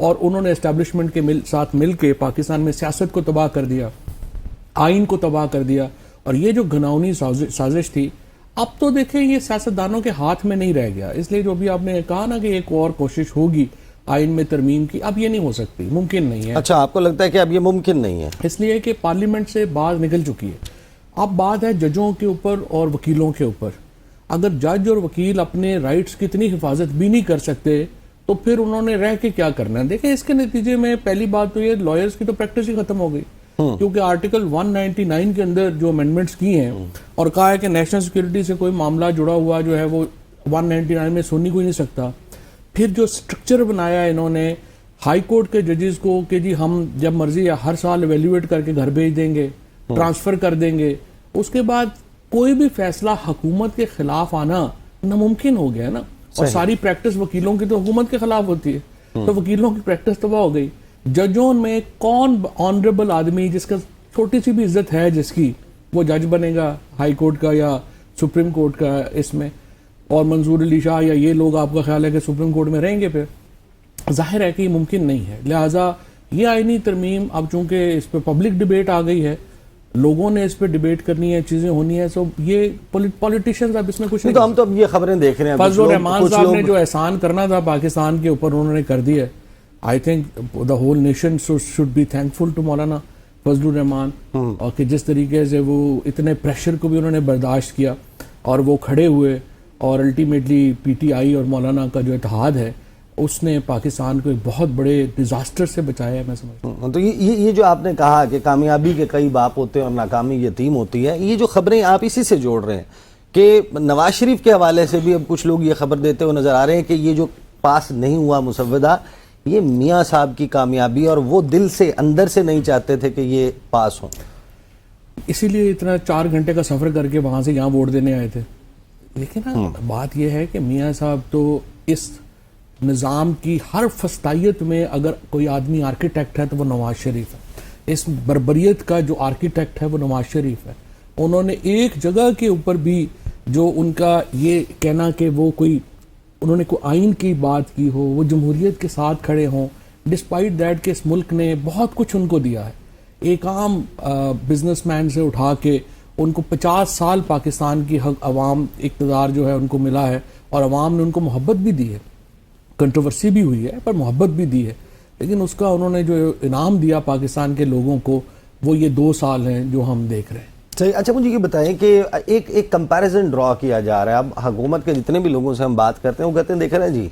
اور انہوں نے اسٹیبلشمنٹ کے ساتھ مل کے پاکستان میں سیاست کو تباہ کر دیا, آئین کو تباہ کر دیا, اور یہ جو گھناؤنی سازش تھی, اب تو دیکھیں یہ سیاستدانوں کے ہاتھ میں نہیں رہ گیا. اس لیے جو بھی آپ نے کہا نا کہ ایک اور کوشش ہوگی آئین میں ترمیم کی, اب یہ نہیں ہو سکتی, ممکن نہیں ہے. اچھا, آپ کو لگتا ہے کہ اب یہ ممکن نہیں ہے؟ اس لیے کہ پارلیمنٹ سے بات نکل چکی ہے. اب بات ہے ججوں کے اوپر اور وکیلوں کے اوپر. اگر جج اور وکیل اپنے رائٹس کی اتنی حفاظت بھی نہیں کر سکتے تو پھر انہوں نے رہ کے کیا کرنا ہے؟ دیکھیں اس کے نتیجے میں پہلی بات تو یہ لائرز کی تو پریکٹس ہی ختم ہو گئی, کیونکہ آرٹیکل 199 کے اندر جو امینڈمنٹس کی ہیں اور کہا ہے کہ نیشنل سیکیورٹی سے کوئی معاملہ جڑا ہوا جو ہے وہ 199 میں سن ہی کوئی نہیں سکتا. پھر جو سٹرکچر بنایا انہوں نے ہائی کورٹ کے ججز کو کہ جی ہم جب مرضی ہر سال ایویلیویٹ کر کے گھر بھیج دیں گے, ٹرانسفر کر دیں گے, اس کے بعد کوئی بھی فیصلہ حکومت کے خلاف آنا ناممکن ہو گیا نا. اور ساری پریکٹس وکیلوں کی تو حکومت کے خلاف ہوتی ہے, تو وکیلوں کی پریکٹس تباہ ہو گئی. ججوں میں کون آنریبل آدمی جس کا چھوٹی سی بھی عزت ہے جس کی, وہ جج بنے گا ہائی کورٹ کا یا سپریم کورٹ کا اس میں؟ اور منظور علی شاہ یا یہ لوگ آپ کا خیال ہے کہ سپریم کورٹ میں رہیں گے؟ پھر ظاہر ہے کہ یہ ممکن نہیں ہے. لہٰذا یہ آئینی ترمیم اب چونکہ اس پہ پبلک ڈیبیٹ آ گئی ہے, لوگوں نے اس پہ ڈیبیٹ کرنی ہے, چیزیں ہونی ہے, سو یہ پولیٹیشنز اب اس میں کچھ نہیں. تو ہم تو اب یہ خبریں دیکھ رہے ہیں, فضل الرحمان صاحب نے جو احسان کرنا تھا پاکستان کے اوپر انہوں نے کر دیا ہے. I think the whole nation should be thankful to مولانا فضل الرحمان, اور کہ جس طریقے سے وہ اتنے پریشر کو بھی انہوں نے برداشت کیا اور وہ کھڑے ہوئے, اور الٹیمیٹلی پی ٹی آئی اور مولانا کا جو اتحاد ہے اس نے پاکستان کو ایک بہت بڑے ڈیزاسٹر سے بچایا ہے, میں سمجھتا ہوں. تو یہ جو آپ نے کہا کہ کامیابی کے کئی باپ ہوتے ہیں اور ناکامی یتیم ہوتی ہے, یہ جو خبریں آپ اسی سے جوڑ رہے ہیں کہ نواز شریف کے حوالے سے بھی اب کچھ لوگ یہ خبر دیتے ہوئے نظر آ رہے ہیں کہ یہ جو پاس نہیں ہوا مسودہ, یہ میاں صاحب کی کامیابی, اور وہ دل سے اندر سے نہیں چاہتے تھے کہ یہ پاس ہوں, اسی لیے اتنا 4 گھنٹے کا سفر کر کے وہاں سے یہاں ووٹ دینے آئے تھے. لیکن بات یہ ہے کہ میاں صاحب تو اس نظام کی ہر فسطائیت میں اگر کوئی آدمی آرکیٹیکٹ ہے تو وہ نواز شریف ہے. اس بربریت کا جو آرکیٹیکٹ ہے وہ نواز شریف ہے. انہوں نے ایک جگہ کے اوپر بھی جو ان کا یہ کہنا کہ وہ کوئی انہوں نے کوئی آئین کی بات کی ہو, وہ جمہوریت کے ساتھ کھڑے ہوں, ڈسپائٹ دیٹ کہ اس ملک نے بہت کچھ ان کو دیا ہے. ایک عام بزنس مین سے اٹھا کے ان کو 50 سال پاکستان کی عوام اقتدار جو ہے ان کو ملا ہے, اور عوام نے ان کو محبت بھی دی ہے, کنٹروورسی بھی ہوئی ہے پر محبت بھی دی ہے. لیکن اس کا انہوں نے جو انعام دیا پاکستان کے لوگوں کو وہ یہ 2 سال ہیں جو ہم دیکھ رہے ہیں. صحیح. اچھا مجھے یہ بتائیں کہ ایک کمپیریزن ڈرا کیا جا رہا ہے. اب حکومت کے جتنے بھی لوگوں سے ہم بات کرتے ہیں وہ کہتے ہیں دیکھ رہے ہیں جی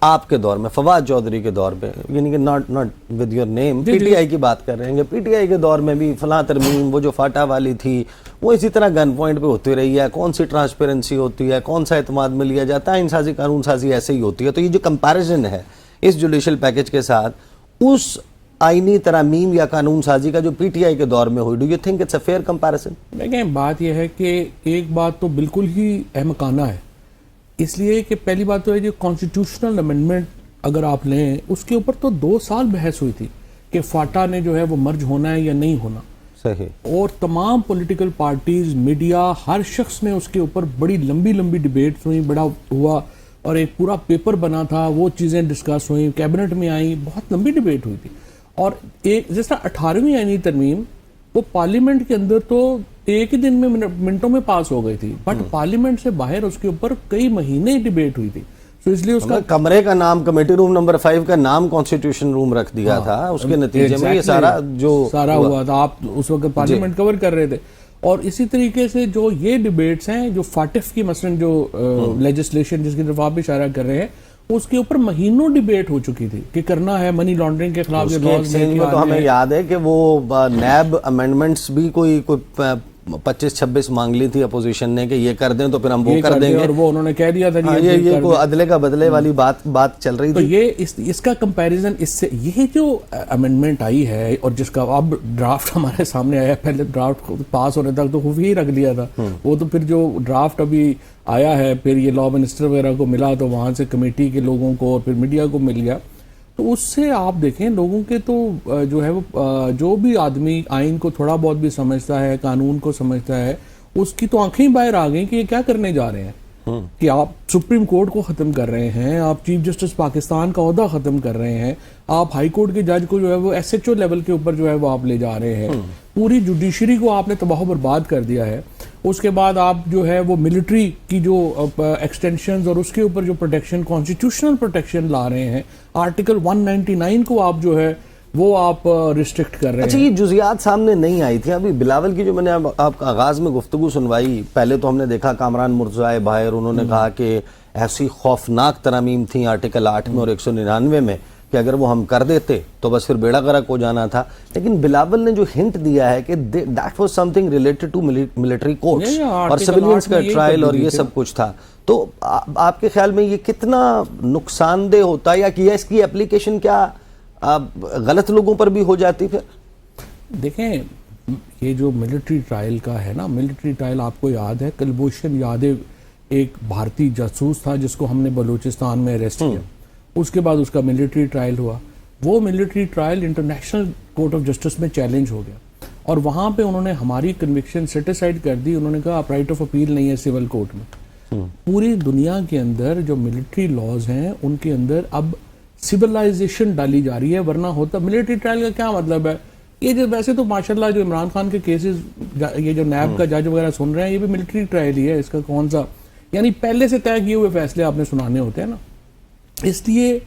آپ کے دور میں, فواد چودھری کے دور پہ, یعنی کہ not with your name, P T I کی بات کر رہے ہیں کہ پی ٹی آئی کے دور میں بھی فلاں ترمیم وہ جو فاٹا والی تھی وہ اسی طرح گن پوائنٹ پہ ہوتی رہی ہے, کون سی ٹرانسپیرنسی ہوتی ہے, کون سا اعتماد میں لیا جاتا ہے, آئین سازی قانون سازی ایسے ہی ہوتی ہے. تو یہ جو کمپیریزن ہے اس جوڈیشل پیکج کے ساتھ اس آئینی ترامیم یا قانون سازی کا جو پی ٹی آئی کے دور میں ہوئی, do you think it's a fair comparison? دیکھیں بات یہ ہے کہ ایک بات تو بالکل ہی احمقانہ ہے, اس لیے کہ پہلی بات تو ہے جو کانسٹیٹیوشنل امینڈمنٹ اگر آپ لیں اس کے اوپر تو 2 سال بحث ہوئی تھی کہ فاٹا نے جو ہے وہ مرج ہونا ہے یا نہیں ہونا. صحیح. اور تمام پولیٹیکل پارٹیز, میڈیا, ہر شخص نے اس کے اوپر بڑی لمبی ڈیبیٹس ہوئی, بڑا ہوا, اور ایک پورا پیپر بنا تھا, وہ چیزیں ڈسکس ہوئیں, کیبنٹ میں آئیں, بہت لمبی ڈیبیٹ ہوئی تھی. اور ایک جس طرح 18ویں آئینی ترمیم وہ پارلیمنٹ کے اندر تو ایک ہی دن میں منٹوں میں پاس ہو گئی تھی, بٹ پارلیمنٹ سے باہر اس کے اوپر کئی مہینے ڈیبیٹ ہوئی تھی. تو اس لیے اس کا کمرے کا نام, کمیٹی روم نمبر 5 کا نام کانسٹیٹیوشن روم رکھ دیا تھا, اس کے نتیجے میں یہ سارا ہوا تھا. آپ اس وقت پارلیمنٹ کور کر رہے تھے. اور اسی طریقے سے جو یہ ڈیبیٹس ہیں جو فاٹف کی مثلا جو لیجسلیشن جس کی طرف آپ اشارہ کر رہے ہیں اس کے اوپر مہینوں ڈیبیٹ ہو چکی تھی کہ کرنا ہے منی لانڈرنگ کے خلاف. تو ہمیں یاد ہے کہ وہ نیب امینڈمنٹس بھی کوئی 25-26 مانگ لی تھی اپوزیشن نے کہ یہ کر دیں تو پھر ہم وہ کر دیں گے, اور وہ انہوں نے کہہ دیا تھا یہ کوئی عدلے کا بدلے والی بات چل رہی تھی. تو یہ اس کا کمپیریزن اس سے, یہ جو امینڈمنٹ آئی ہے اور جس کا اب ڈرافٹ ہمارے سامنے آیا, پہلے ڈرافٹ پاس ہونے تک تو خوف ہی رکھ لیا تھا, وہ تو پھر جو ڈرافٹ ابھی آیا ہے پھر یہ لا منسٹر وغیرہ کو ملا تو وہاں سے کمیٹی کے لوگوں کو اور پھر میڈیا کو مل گیا, تو اس سے آپ دیکھیں لوگوں کے تو جو ہے وہ جو بھی آدمی آئین کو تھوڑا بہت بھی سمجھتا ہے, قانون کو سمجھتا ہے, اس کی تو آنکھیں باہر آ گئیں کہ یہ کیا کرنے جا رہے ہیں. کہ آپ سپریم کورٹ کو ختم کر رہے ہیں, آپ چیف جسٹس پاکستان کا عہدہ ختم کر رہے ہیں, آپ ہائی کورٹ کے جج کو جو ہے وہ ایس ایچ او لیول کے اوپر جو ہے وہ آپ لے جا رہے ہیں, پوری جوڈیشری کو آپ نے تباہ و برباد کر دیا ہے. اس کے بعد آپ جو ہے وہ ملٹری کی جو ایکسٹینشنز اور اس کے اوپر جو پروٹیکشن, کانسٹیٹیوشنل پروٹیکشن لا رہے ہیں, آرٹیکل 199 کو آپ جو ہے وہ آپ ریسٹرکٹ کر رہے ہیں. اچھا, یہ جزیات سامنے نہیں آئی تھی ابھی بلاول کی جو میں نے آپ کا آغاز میں گفتگو سنوائی, پہلے تو ہم نے دیکھا کامران مرزائے باہر, انہوں نے کہا کہ ایسی خوفناک ترامیم تھیں آرٹیکل 8 میں اور 199 میں کہ اگر وہ ہم کر دیتے تو بس پھر بیڑا غرق ہو جانا تھا. لیکن بلاول نے جو ہنٹ دیا ہے کہ that was something related to military courts اور سویلینس کا ٹرائل اور یہ سب کچھ تھا. تو آپ کے خیال میں یہ کتنا نقصان دہ ہوتا ہے, یا کہ اس کی اپلیکیشن کیا غلط لوگوں پر بھی ہو جاتی پھر؟ دیکھیں, یہ جو ملٹری ٹرائل کا ہے نا, ملٹری ٹرائل آپ کو یاد ہے, کلبھوشن یادو ایک بھارتی جاسوس تھا جس کو ہم نے بلوچستان میں اریسٹ کیا, اس کے بعد اس کا ملٹری ٹرائل ہوا. وہ military trial international court of justice میں چیلنج ہو گیا اور وہاں پہ انہوں نے ہماری کنوکشن سیٹیسائڈ کر دی. انہوں نے کہا آپ رائٹ آف اپیل نہیں ہے سول کورٹ میں. پوری دنیا کے اندر جو ملٹری لاز ہیں ان کے اندر اب سیولائزیشن ڈالی جا رہی ہے, ورنہ ہوتا ملٹری ٹرائل کا کیا مطلب ہے. یہ جو ویسے تو ماشاءاللہ جو عمران خان کے کیسز, یہ جو نیب کا جج وغیرہ سن رہے ہیں, یہ بھی ملٹری ٹرائل ہی ہے. اس کا کون سا, یعنی پہلے سے طے کیے ہوئے فیصلے آپ نے سنانے ہوتے ہیں نا. اس لیے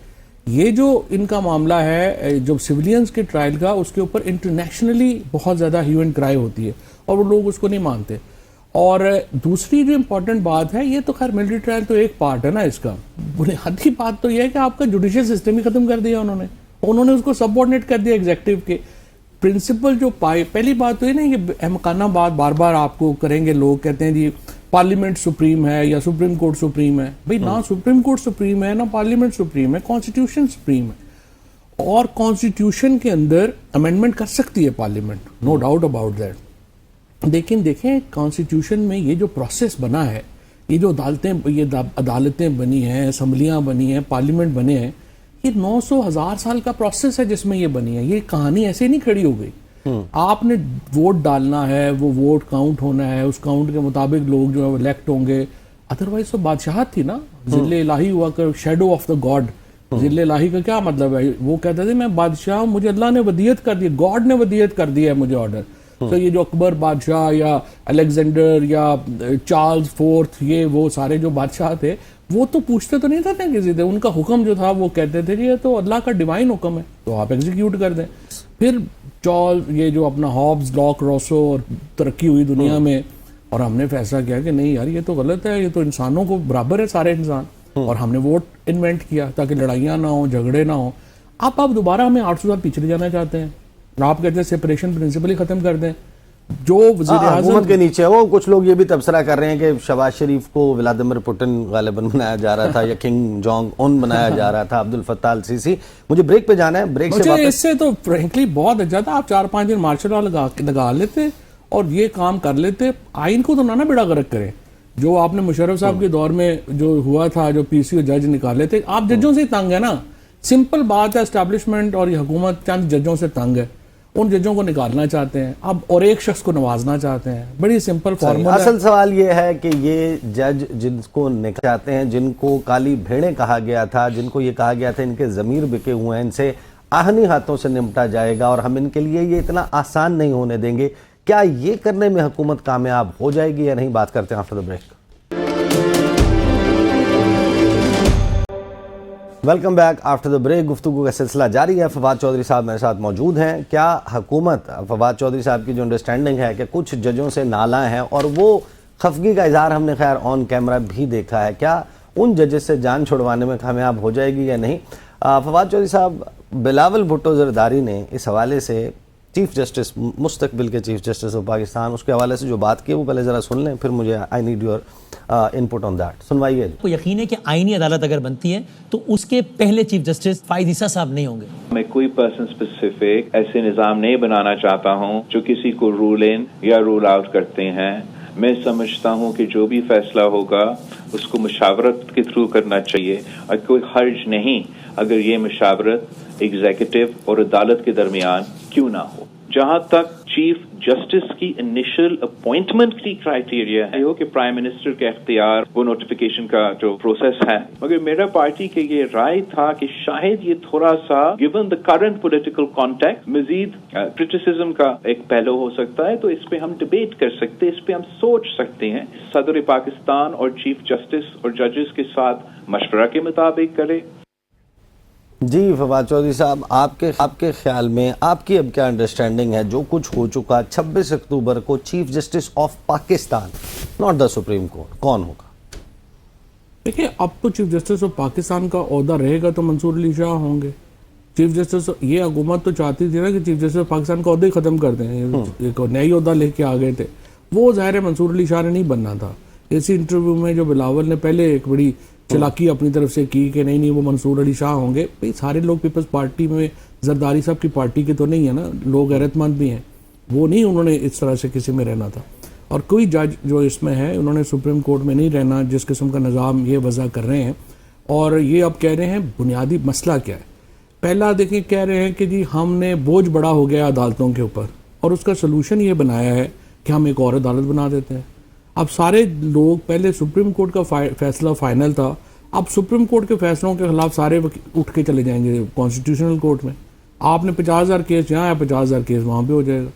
یہ جو ان کا معاملہ ہے جو سویلینز کے ٹرائل کا, اس کے اوپر انٹرنیشنلی بہت زیادہ ہیو اینڈ کرائی ہوتی ہے اور وہ لوگ اس کو نہیں مانتے. اور دوسری جو امپورٹنٹ بات ہے, یہ تو خیر ملٹری ٹرائل تو ایک پارٹ ہے نا اس کا, بنیادی بات تو یہ ہے کہ آپ کا جوڈیشل سسٹم ہی ختم کر دیا انہوں نے اس کو سبارڈینیٹ کر دیا ایگزیکٹو کے. پرنسپل جو پہلی بات تو یہ نہیں کہ احمقانہ بات بار بار آپ کو کریں گے لوگ, کہتے ہیں جی پارلیمنٹ سپریم ہے یا سپریم کورٹ سپریم ہے. بھئی نہ سپریم کورٹ سپریم ہے, نہ پارلیمنٹ سپریم ہے, کانسٹیٹیوشن سپریم ہے. اور کانسٹیٹیوشن کے اندر امینڈمنٹ کر سکتی ہے parliament, no doubt about that. لیکن دیکھیں کانسٹیٹیوشن میں یہ جو پروسیس بنا ہے, یہ جو عدالتیں بنی ہیں, اسمبلیاں بنی ہیں, پارلیمنٹ بنے ہیں, یہ 900,000 سال کا پروسیس ہے جس میں یہ بنی ہے. یہ کہانی ایسے نہیں کھڑی ہو گئی. آپ نے ووٹ ڈالنا ہے, وہ ووٹ کاؤنٹ ہونا ہے, اس کاؤنٹ کے مطابق لوگ جو ہے الیکٹ ہوں گے. ادروائز تو بادشاہت تھی نا, ذل الہی ہوا کر, شیڈو آف دا گاڈ. ذل الہی کا کیا مطلب ہے, وہ کہتے تھے میں بادشاہ ہوں, مجھے اللہ نے ودیت کر دی, گاڈ نے ودیت کر دی ہے مجھے آرڈر. تو یہ جو اکبر بادشاہ یا الیگزینڈر یا چارلز فورتھ, یہ وہ سارے جو بادشاہ تھے, وہ تو پوچھتے تو نہیں تھے کسی سے. ان کا حکم جو تھا وہ کہتے تھے کہ یہ تو اللہ کا ڈیوائن حکم ہے تو آپ ایگزیکیوٹ کر دیں. پھر یہ جو اپنا ہابز, لاک, روسو اور ترقی ہوئی دنیا میں, اور ہم نے فیصلہ کیا کہ نہیں یار یہ تو غلط ہے, یہ تو انسانوں کو برابر ہے سارے انسان, اور ہم نے ووٹ انوینٹ کیا تاکہ لڑائیاں نہ ہوں, جھگڑے نہ ہوں. آپ دوبارہ ہمیں 800 سال پیچھے جانا چاہتے ہیں, آپ کہتے ہیں سیپریشن پرنسپل ہی ختم کر دیں. جو وزیر اعظم حکومت کے نیچے وہ کچھ لوگ یہ بھی تبصرہ کر رہے ہیں کہ شہباز شریف کو ولادیمر پوٹن غالباً بنایا جا رہا تھا یا کنگ جونگ اون بنایا جا رہا تھا, عبد الفتاح السیسی. مجھے بریک پہ جانا ہے, بریک سے واپس. اس سے تو فرینکلی بہت اچھا تھا آپ 4-5 دن مارشل لا لگا لیتے اور یہ کام کر لیتے. آئین کو تو نہ بیڑا غرق کریں, جو آپ نے مشرف صاحب کے دور میں جو ہوا تھا, جو پی سی او جج نکالے تھے. آپ ججوں سے تنگ ہے نا, سمپل بات ہے, اسٹیبلشمنٹ اور یہ حکومت چند ججوں سے تنگ ہے, ان ججوں کو نکالنا چاہتے ہیں اب اور ایک شخص کو نوازنا چاہتے ہیں. بڑی سمپل فارمولا. اصل سوال یہ ہے کہ یہ جج جن کو چاہتے ہیں, جن کو کالی بھیڑیں کہا گیا تھا, جن کو یہ کہا گیا تھا ان کے ضمیر بکے ہوئے ہیں, ان سے آہنی ہاتھوں سے نمٹا جائے گا اور ہم ان کے لیے یہ اتنا آسان نہیں ہونے دیں گے. کیا یہ کرنے میں حکومت کامیاب ہو جائے گی یا نہیں؟ بات کرتے ہیں after the break. Welcome back after the break. گفتگو کا سلسلہ جاری ہے. فواد چودھری صاحب میرے ساتھ موجود ہیں. کیا حکومت, فواد چودھری صاحب کی جو انڈرسٹینڈنگ ہے کہ کچھ ججوں سے نالاں ہیں اور وہ خفگی کا اظہار ہم نے خیر آن کیمرہ بھی دیکھا ہے, کیا ان ججز سے جان چھڑوانے میں کامیاب ہو جائے گی یا نہیں؟ فواد چودھری صاحب, بلاول بھٹو زرداری نے اس حوالے سے چیف جسٹس, مستقبل کے چیف جسٹس آف پاکستان, اس کے حوالے سے جو بات کی وہ پہلے ذرا سن لیں, پھر مجھے I need your input on that. سنوائیے. کو یقین ہے کہ آئینی عدالت اگر بنتی ہے تو اس کے پہلے چیف جسٹس فائد عیسیٰ صاحب نہیں ہوں گے. میں کوئی پرسن اسپیسیفک ایسے نظام نہیں بنانا چاہتا ہوں جو کسی کو رول ان یا رول آؤٹ کرتے ہیں. میں سمجھتا ہوں کہ جو بھی فیصلہ ہوگا اس کو مشاورت کے تھرو کرنا چاہیے, اور کوئی حرج نہیں اگر یہ مشاورت ایگزیکٹو اور عدالت کے درمیان کیوں نہ ہو. جہاں تک چیف جسٹس کی انیشل اپوائنٹمنٹ کی کرائیٹیریا ہے کہ پرائم منسٹر کے اختیار وہ نوٹیفیکیشن کا جو پروسیس ہے. مگر میرا پارٹی کے یہ رائے تھا کہ شاید یہ تھوڑا سا given the current political contact مزید کرٹیسزم کا ایک پہلو ہو سکتا ہے, تو اس پہ ہم ڈبیٹ کر سکتے, اس پہ ہم سوچ سکتے ہیں. صدر پاکستان اور چیف جسٹس اور ججز کے ساتھ مشورہ کے مطابق کرے. جی فواد چودھری صاحب, آپ کے خیال میں آپ کی اب کیا انڈرسٹینڈنگ ہے جو کچھ ہو چکا 26 اکتوبر کو chief justice of Pakistan, not the supreme court, کون ہوگا؟ دیکھیں اب تو چیف جسٹس آف پاکستان کا عہدہ رہے گا تو منصور علی شاہ ہوں گے. چیف جسٹس یہ حکومت تو چاہتی تھی نا کہ چیف جسٹس آف پاکستان کا عہدہ ہی ختم کر دیں, ایک نئی عہدہ لے کے آ گئے تھے. وہ ظاہر ہے منصور علی شاہ نے نہیں بننا تھا. اسی انٹرویو میں جو بلاول نے پہلے ایک بڑی چلاکی اپنی طرف سے کی کہ نہیں وہ منصور علی شاہ ہوں گے. بھئی سارے لوگ پیپلز پارٹی میں زرداری صاحب کی پارٹی کے تو نہیں ہے نا, لوگ غیرت مند بھی ہیں, وہ نہیں انہوں نے اس طرح سے کسی میں رہنا تھا. اور کوئی جج جو اس میں ہے انہوں نے سپریم کورٹ میں نہیں رہنا جس قسم کا نظام یہ وضع کر رہے ہیں. اور یہ اب کہہ رہے ہیں بنیادی مسئلہ کیا ہے. پہلا دیکھیں کہہ رہے ہیں کہ جی ہم نے بوجھ بڑا ہو گیا عدالتوں کے اوپر, اور اس کا سلوشن یہ بنایا ہے کہ ہم ایک اور عدالت بنا دیتے ہیں. اب سارے لوگ, پہلے سپریم کورٹ کا فیصلہ فائنل تھا, اب سپریم کورٹ کے فیصلوں کے خلاف سارے اٹھ کے چلے جائیں گے کانسٹیٹیوشنل کورٹ میں. آپ نے 50,000 کیس یہاں ہے, 50,000 کیس وہاں پہ ہو جائے گا.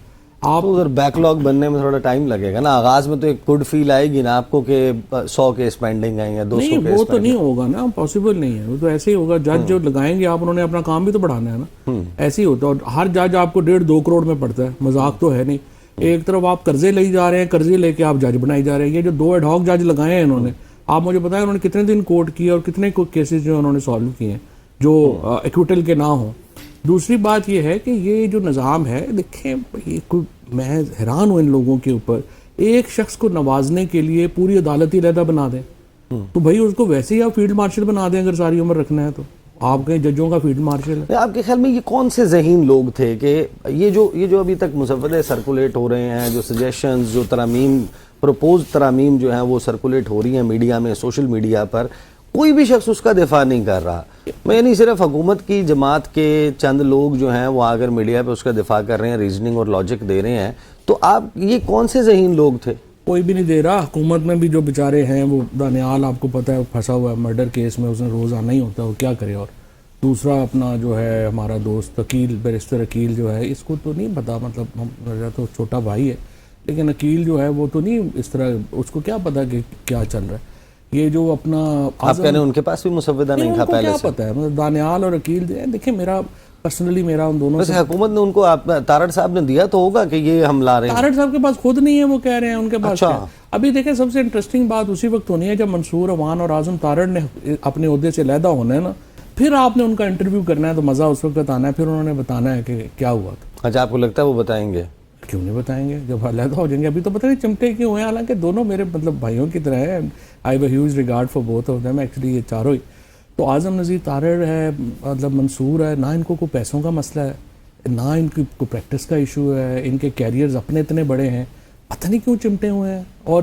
آپ ادھر بیک لاگ بننے میں تھوڑا ٹائم لگے گا نا. آغاز میں تو ایک گڈ فیل آئے گی نا آپ کو کہ 100 کیس پینڈنگ ہیں یا 200 کیس. نہیں وہ تو نہیں ہوگا نا, پاسبل نہیں ہے. وہ تو ایسے ہی ہوگا, جج جو لگائیں گے آپ, انہوں نے اپنا کام بھی تو بڑھانا ہے نا. ایسے ہی ہوتا ہے. اور ہر جج آپ کو 1.5-2 کروڑ میں پڑتا ہے, مذاق تو ہے نہیں. ایک طرف آپ قرضے لے جا رہے ہیں, قرضے لے کے آپ جج بنائی جا رہے ہیں. یہ جو 2 ایڈ ہاک جج لگائے ہیں انہوں نے, آپ مجھے بتائیں انہوں نے کتنے دن کورٹ کیے اور کتنے کیسز جو انہوں نے سالو کیے ہیں جو ایکویٹل کے نہ ہوں. دوسری بات یہ ہے کہ یہ جو نظام ہے, دیکھیں میں حیران ہوں ان لوگوں کے اوپر. ایک شخص کو نوازنے کے لیے پوری عدالت ہی علیحدہ بنا دیں, تو بھائی اس کو ویسے ہی آپ فیلڈ مارشل بنا دیں اگر ساری عمر رکھنا ہے تو. آپ کہیں ججوں کا فیلڈ مارشل ہے. آپ کے خیال میں یہ کون سے ذہین لوگ تھے کہ یہ جو ابھی تک مسودے سرکولیٹ ہو رہے ہیں, جو سجیشنز, جو ترامیم, پروپوز ترامیم جو ہیں وہ سرکولیٹ ہو رہی ہیں میڈیا میں, سوشل میڈیا پر, کوئی بھی شخص اس کا دفاع نہیں کر رہا. میں نہیں, صرف حکومت کی جماعت کے چند لوگ جو ہیں وہ آگر میڈیا پہ اس کا دفاع کر رہے ہیں, ریزننگ اور لاجک دے رہے ہیں. تو آپ یہ کون سے ذہین لوگ تھے؟ کوئی بھی نہیں دے رہا. حکومت میں بھی جو بیچارے ہیں, وہ دانیال آپ کو پتہ ہے پھنسا ہوا ہے مرڈر کیس میں, اس نے روز آنا ہی ہوتا ہے, وہ کیا کرے. اور دوسرا اپنا جو ہے ہمارا دوست عقیل, بیرسٹر عقیل جو ہے, اس کو تو نہیں پتا, مطلب میرا تو چھوٹا بھائی ہے, لیکن عقیل جو ہے وہ تو نہیں اس طرح, اس کو کیا پتا کہ کیا چل رہا ہے. یہ جو اپنا آپ کہہ رہے ہیں ان کے پاس بھی مسودہ نہیں تھا پہلے سے؟ کیا پتا ہے, مطلب دانیال اور عقیل دیکھیں میرا پرسنلی میرا ان دونوں سے. حکومت نے ان کو, تارڑ صاحب نے دیا تو ہوگا کہ یہ ہم لا رہے ہیں. تارڑ صاحب کے پاس خود نہیں ہے, وہ کہہ رہے ہیں ان کے پاس. ابھی دیکھیں سب سے انٹرسٹنگ بات اسی وقت ہونی ہے جب منصور عوان اور اعظم تارڑ نے اپنے عہدے سے علیحدہ ہونا ہے نا, پھر آپ نے ان کا انٹرویو کرنا ہے تو مزہ اس وقت آنا ہے, پھر انہوں نے بتانا ہے کہ کیا ہوا تھا. اچھا, آپ کو لگتا ہے وہ بتائیں گے؟ کیوں نہیں بتائیں گے جب علیحدہ ہو جائیں گے. ابھی تو پتہ نہیں چمٹے کیوں ہیں, حالانکہ دونوں میرے مطلب بھائیوں کی طرح ہیں. I have huge regard for both of them actually, یہ چاروں ہی. تو اعظم نذیر تارڑ ہے, مطلب منصور ہے, نہ ان کو کوئی پیسوں کا مسئلہ ہے, نہ ان کی کوئی پریکٹس کا ایشو ہے. ان کے کیریئرز اپنے اتنے بڑے ہیں, پتہ نہیں کیوں چمٹے ہوئے ہیں, اور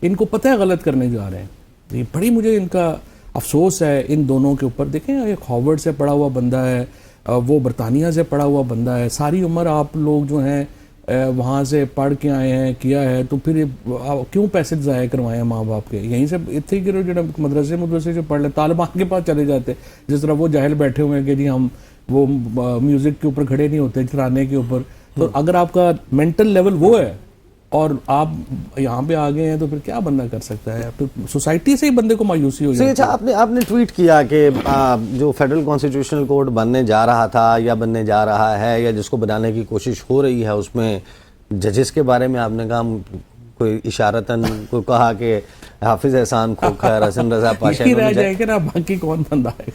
ان کو پتہ ہے غلط کرنے جا رہے ہیں. یہ بڑی مجھے ان کا افسوس ہے ان دونوں کے اوپر. دیکھیں ایک ہارورڈ سے پڑھا ہوا بندہ ہے, وہ برطانیہ سے پڑھا ہوا بندہ ہے, ساری عمر آپ لوگ جو ہیں وہاں سے پڑھ کے آئے ہیں, کیا ہے, تو پھر کیوں پیسے ضائع کروائے ہیں ماں باپ کے. یہیں سے اتنے گرو جو مدرسے سے پڑھ لیں, طالبان کے پاس چلے جاتے, جس طرح وہ جاہل بیٹھے ہوئے ہیں کہ جی ہم وہ میوزک کے اوپر کھڑے نہیں ہوتے, چرانے کے اوپر. تو اگر آپ کا مینٹل لیول وہ ہے اور آپ یہاں پہ آ گئے ہیں تو پھر کیا بندہ کر سکتا ہے. پھر سوسائٹی سے ہی بندے کو مایوسی ہو جاتی ہے. اچھا, آپ نے ٹویٹ کیا کہ جو فیڈرل کانسٹیٹیوشنل کورٹ بننے جا رہا تھا یا بننے جا رہا ہے یا جس کو بنانے کی کوشش ہو رہی ہے, اس میں ججز کے بارے میں آپ نے کہا, کوئی اشارتاً کوئی کہا کہ حافظ احسان کھوکھر, حسن رضا پاشا, یہی رہ جائیں گے نا, باقی کون بندہ ہے,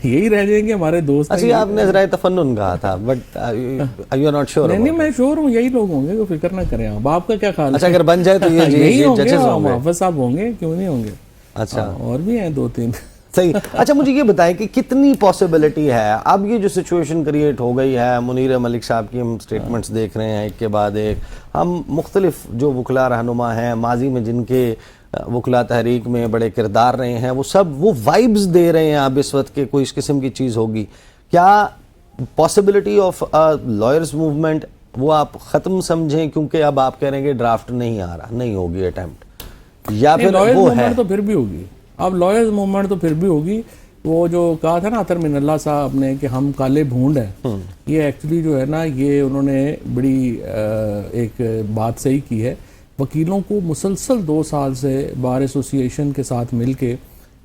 یہی رہ جائیں گے ہمارے دوست. اچھا, آپ نے ذرائع تفنن کہا تھا, but you are not sure. نہیں میں شیور ہوں, یہی لوگ ہوں گے, فکر نہ کریں آپ. آپ کا کیا خیال ہے؟ اچھا, اگر بن جائے تو یہی ہوں گے, ججز ہوں گے, حافظ صاحب ہوں گے, کیوں نہیں ہوں گے. اچھا, اور بھی ہیں 2-3. صحیح. اچھا, مجھے یہ بتائیں کہ کتنی پاسبلٹی ہے اب یہ جو سچویشن کریٹ ہو گئی ہے, منیر ملک صاحب کی ہم سٹیٹمنٹس دیکھ رہے ہیں ایک کے بعد ایک, ہم مختلف جو وکلاء رہنما ہیں ماضی میں جن کے وکلاء تحریک میں بڑے کردار رہے ہیں, وہ سب وہ وائبز دے رہے ہیں اب اس وقت کہ کوئی اس قسم کی چیز ہوگی. کیا پاسبلٹی آف لائرز موومنٹ وہ آپ ختم سمجھیں کیونکہ اب آپ کہہ رہے ہیں کہ ڈرافٹ نہیں آ رہا, نہیں ہوگی اٹیمپٹ, یا پھر لائرز وہ ہے موومنٹ تو پھر بھی ہوگی. اب لائرز موومنٹ تو پھر بھی ہوگی. وہ جو کہا تھا نا عطر من اللہ صاحب نے کہ ہم کالے بھونڈ ہیں, یہ ایکچولی جو ہے نا یہ انہوں نے بڑی ایک بات صحیح کی ہے. وکیلوں کو مسلسل 2 سال سے بار ایسوسی ایشن کے ساتھ مل کے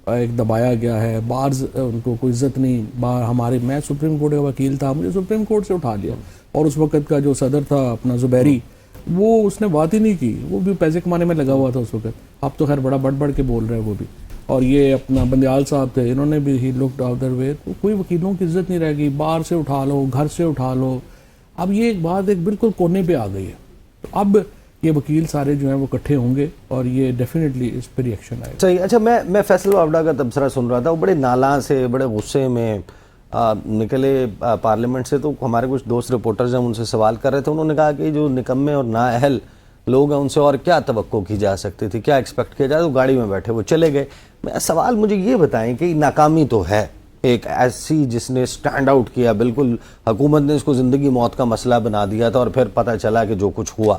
ایک دبایا گیا ہے. بارز ان کو کوئی عزت نہیں. ہمارے میں سپریم کورٹ کا وکیل تھا, مجھے سپریم کورٹ سے اٹھا لیا, اور اس وقت کا جو صدر تھا اپنا زبیری, وہ اس نے بات ہی نہیں کی, وہ بھی پیسے کمانے میں لگا ہوا تھا اس وقت. اب تو خیر بڑا بڑھ کے بول رہے ہیں وہ بھی. اور یہ اپنا بندیال صاحب تھے, انہوں نے بھی ہی لکڈ ادر وے. تو کوئی وکیلوں کی عزت نہیں رہ گئی. باہر سے اٹھا لو, گھر سے اٹھا لو. اب یہ ایک بات ایک بالکل کونے پہ آ گئی ہے. تو اب یہ وکیل سارے جو ہیں وہ اکٹھے ہوں گے اور یہ ڈیفینیٹلی اس پہ ریئیکشن آئے گا. صحیح. اچھا میں فیصل وابڈا کا تبصرہ سن رہا تھا, وہ بڑے نالاں سے بڑے غصے میں نکلے پارلیمنٹ سے. تو ہمارے کچھ دوست رپورٹرز ہیں ان سے سوال کر رہے تھے, انہوں نے کہا کہ جو نکمے اور نااہل لوگ ہیں ان سے اور کیا توقع کی جا سکتی تھی, کیا ایکسپیکٹ کیا جائے. تو گاڑی میں بیٹھے وہ چلے گئے. سوال مجھے یہ بتائیں کہ ناکامی تو ہے ایک ایسی جس نے سٹینڈ آؤٹ کیا, بالکل حکومت نے اس کو زندگی موت کا مسئلہ بنا دیا تھا اور پھر پتہ چلا کہ جو کچھ ہوا.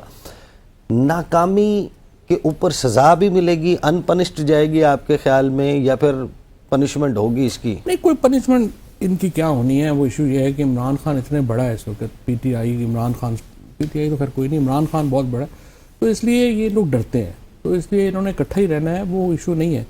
ناکامی کے اوپر سزا بھی ملے گی, ان پنشڈ جائے گی آپ کے خیال میں, یا پھر پنشمنٹ ہوگی اس کی؟ نہیں, کوئی پنشمنٹ ان کی کیا ہونی ہے. وہ ایشو یہ ہے کہ عمران خان اتنے بڑا ہے اس وقت, P T I Imran Khan, P T I تو خیر کوئی نہیں, عمران خان بہت بڑا ہے, تو اس لیے یہ لوگ ڈرتے ہیں, تو اس لیے انہوں نے اکٹھا ہی رہنا ہے, وہ ایشو نہیں ہے.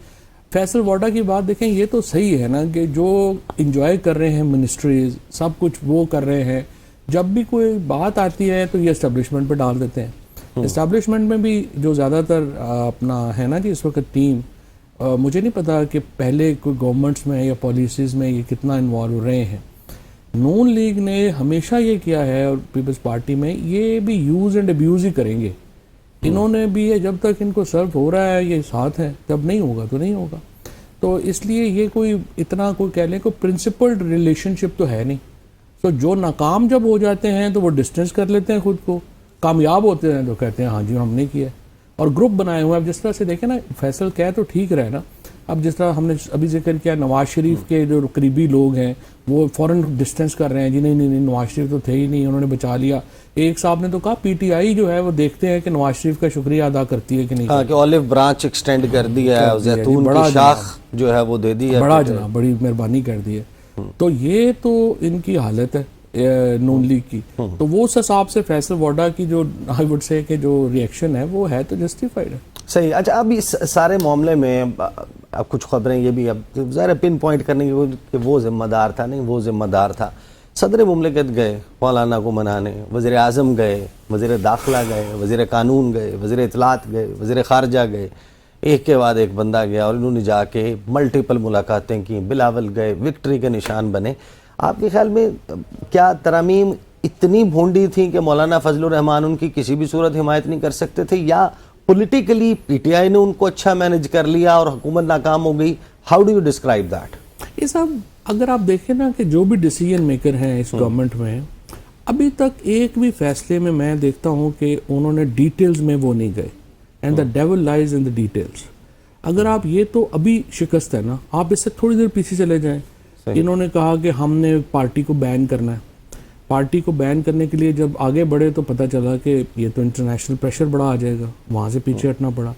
فیصل وارڈا کی بات دیکھیں, یہ تو صحیح ہے نا کہ جو انجوائے کر رہے ہیں منسٹریز سب کچھ وہ کر رہے ہیں, جب بھی کوئی بات آتی ہے تو یہ اسٹیبلشمنٹ پہ ڈال دیتے ہیں. اسٹیبلشمنٹ میں بھی جو زیادہ تر اپنا ہے نا جی اس وقت ٹیم, مجھے نہیں پتا کہ پہلے کوئی گورنمنٹس میں یا پالیسیز میں یہ کتنا انوالو رہے ہیں. نون لیگ نے ہمیشہ یہ کیا ہے, اور پیپلز پارٹی میں یہ بھی یوز اینڈ ابیوز ہی کریں گے. انہوں نے بھی جب تک ان کو سرو ہو رہا ہے یہ ساتھ ہیں, جب نہیں ہوگا تو نہیں ہوگا. تو اس لیے یہ کوئی اتنا کوئی کہہ لیں کوئی پرنسپلڈ ریلیشن شپ تو ہے نہیں. تو جو ناکام جب ہو جاتے ہیں تو وہ ڈسٹینس کر لیتے ہیں خود کو, کامیاب ہوتے ہیں تو کہتے ہیں ہاں جی ہم نے کیا, اور گروپ بنائے ہوئے ہیں. اب جس طرح سے دیکھیں نا, فیصل کہہ تو ٹھیک رہے نا, اب جس طرح ہم نے ابھی ذکر کیا نواز شریف کے جو قریبی لوگ ہیں وہ فوراً ڈسٹینس کر رہے ہیں, جی نہیں نواز شریف تو تھے ہی نہیں, انہوں نے بچا لیا. ایک صاحب نے تو کہا پی ٹی آئی جو ہے وہ دیکھتے ہیں کہ نواز شریف کا شکریہ ادا کرتی ہے کہ نہیں, ہاں کہ اولیو برانچ ایکسٹینڈ کر دی ہے, زیتون کی شاخ جو ہے وہ دے دی ہے, بڑا جناب بڑی مہربانی کر دی ہے. تو یہ تو ان کی حالت ہے نون لیگ کی. تو وہ اس حساب سے فیصل وارڈا کی جو آئی وڈ سے کہ جو ریئیکشن ہے وہ ہے تو جسٹیفائڈ ہے. صحیح. اچھا اب اس سارے معاملے میں اب کچھ خبریں یہ بھی اب ظاہر پن پوائنٹ کرنے کی کہ وہ ذمہ دار تھا, نہیں وہ ذمہ دار تھا. صدر مملکت گئے مولانا کو منانے, وزیر اعظم گئے, وزیر داخلہ گئے, وزیر قانون گئے, وزیر اطلاعات گئے, وزیر خارجہ گئے, ایک کے بعد ایک بندہ گیا اور انہوں نے جا کے ملٹیپل ملاقاتیں کی. بلاول گئے, وکٹری کے نشان بنے. آپ کے خیال میں کیا ترامیم اتنی بھونڈی تھیں کہ مولانا فضل الرحمان ان کی کسی بھی صورت حمایت نہیں کر سکتے تھے, یا پولیٹیکلی پی ٹی آئی نے ان کو اچھا مینج کر لیا اور حکومت ناکام ہو گئی؟ How do you describe that? یہ سب اگر آپ دیکھیں نا کہ جو بھی ڈیسیجن میکر ہیں اس گورنمنٹ میں, ابھی تک ایک بھی فیصلے میں دیکھتا ہوں کہ انہوں نے ڈیٹیلز میں وہ نہیں گئے. And the dual لائز in the details. اگر آپ یہ تو ابھی شکست ہے نا, آپ اس سے تھوڑی دیر پیچھے چلے جائیں. انہوں نے کہا کہ ہم نے پارٹی کو بین کرنا ہے. پارٹی کو بین کرنے کے لیے جب آگے بڑھے تو پتہ چلا کہ یہ تو انٹرنیشنل پریشر بڑا آ جائے گا, وہاں سے پیچھے ہٹنا پڑا.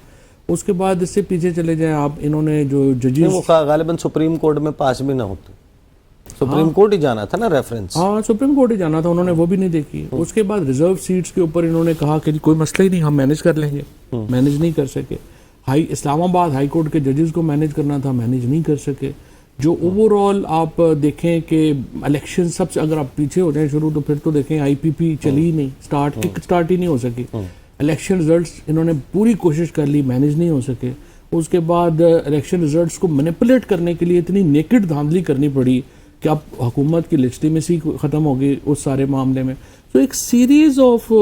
اس کے بعد اس سے پیچھے چلے جائیں آپ, انہوں نے جو ججز, وہ غالباً سپریم کورٹ میں پاس بھی نہ ہوتے, سپریم کورٹ ہی جانا تھا نا ریفرنس. ہاں سپریم کورٹ ہی جانا تھا, انہوں نے وہ بھی نہیں دیکھی. اس کے بعد ریزرو سیٹس کے اوپر انہوں نے کہا کہ کوئی مسئلہ ہی نہیں, ہم مینیج کر لیں گے. مینیج نہیں کر سکے. اسلام آباد ہائی کورٹ کے ججز کو مینیج کرنا تھا, مینیج نہیں کر سکے. جو اوور آل آپ دیکھیں کہ الیکشن سب سے اگر آپ پیچھے ہو جائیں شروع, تو پھر تو دیکھیں آئی پی پی چلی ہی نہیں, کک سٹارٹ ہی نہیں ہو سکی. الیکشن ریزلٹس انہوں نے پوری کوشش کر لی, مینیج نہیں ہو سکے. اس کے بعد الیکشن ریزلٹس کو مینیپولیٹ کرنے کے لیے اتنی نیکڈ دھاندلی کرنی پڑی کہ اب حکومت کی لیجٹیمیسی ختم ہو گئی اس سارے معاملے میں. تو ایک سیریز آف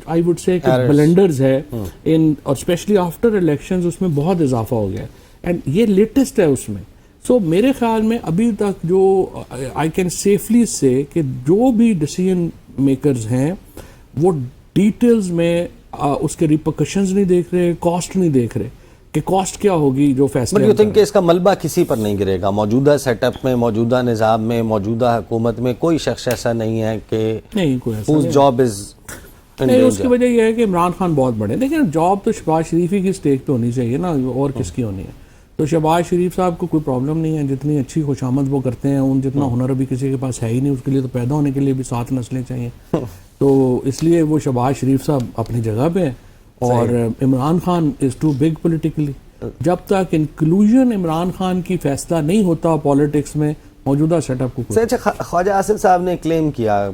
آئی وڈ سے بلنڈرز ہے ان, اور اسپیشلی آفٹر الیکشنز اس میں بہت اضافہ ہو گیا, اینڈ یہ لیٹسٹ ہے اس میں. سو میرے خیال میں ابھی تک جو آئی کین سیفلی سے کہ جو بھی ڈیسیجن میکرز ہیں وہ ڈیٹیلز میں اس کے ریپرکشنز نہیں دیکھ رہے, کاسٹ نہیں دیکھ رہے کہ کاسٹ کیا ہوگی جو فیصلے. بٹ یو تھنک کہ اس کا ملبہ کسی پر نہیں گرے گا؟ موجودہ سیٹ اپ میں, موجودہ نظام میں, موجودہ حکومت میں کوئی شخص ایسا نہیں ہے کہ نہیں, کوئی ایسا whose job is نہیں اس کی وجہ یہ ہے کہ عمران خان بہت بڑے، لیکن جاب تو شہباز شریف ہی کی اسٹیک پہ ہونی چاہیے نا، اور کس کی ہونی ہے. تو شہباز شریف صاحب کو کوئی پرابلم نہیں ہے، جتنی اچھی خوش آمد وہ کرتے ہیں، ان جتنا ہنر ابھی کسی کے پاس ہے ہی نہیں، اس کے لیے تو پیدا ہونے کے لیے بھی 7 نسلیں چاہیے. تو اس لیے وہ شہباز شریف صاحب اپنی جگہ پہ ہیں، اور عمران خان از ٹو بگ پولیٹیکلی. جب تک انکلوژن عمران خان کی فیصلہ نہیں ہوتا پالیٹکس میں موجودہ سیٹ اپ کو. اچھا، خواجہ آصف صاحب نے کلیم کیا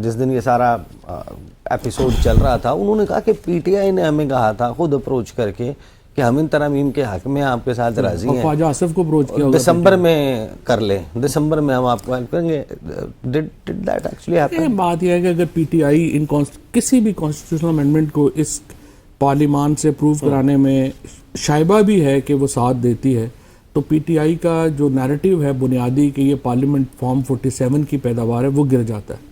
جس دن یہ سارا ایپیسوڈ چل رہا تھا، انہوں نے کہا کہ پی ٹی آئی نے ہمیں کہا تھا خود اپروچ کر کے کہ ہم ان ترامیم کے حق میں آپ کے ساتھ راضی ہیں، خواجہ آصف کو اپروچ کیا دسمبر میں کر لیں، دسمبر میں ہم آپ کو ہیلپ کریں گے. Did that actually happen? بات یہ ہے کہ اگر پی ٹی آئی کسی بھی کانسٹیٹیوشنل امینڈمنٹ کو اس پارلیمان سے اپروو کرانے میں شائبہ بھی ہے کہ وہ ساتھ دیتی ہے، تو پی ٹی آئی کا جو نیریٹیو ہے بنیادی کہ یہ پارلیمنٹ فارم 47 کی پیداوار ہے وہ گر جاتا ہے.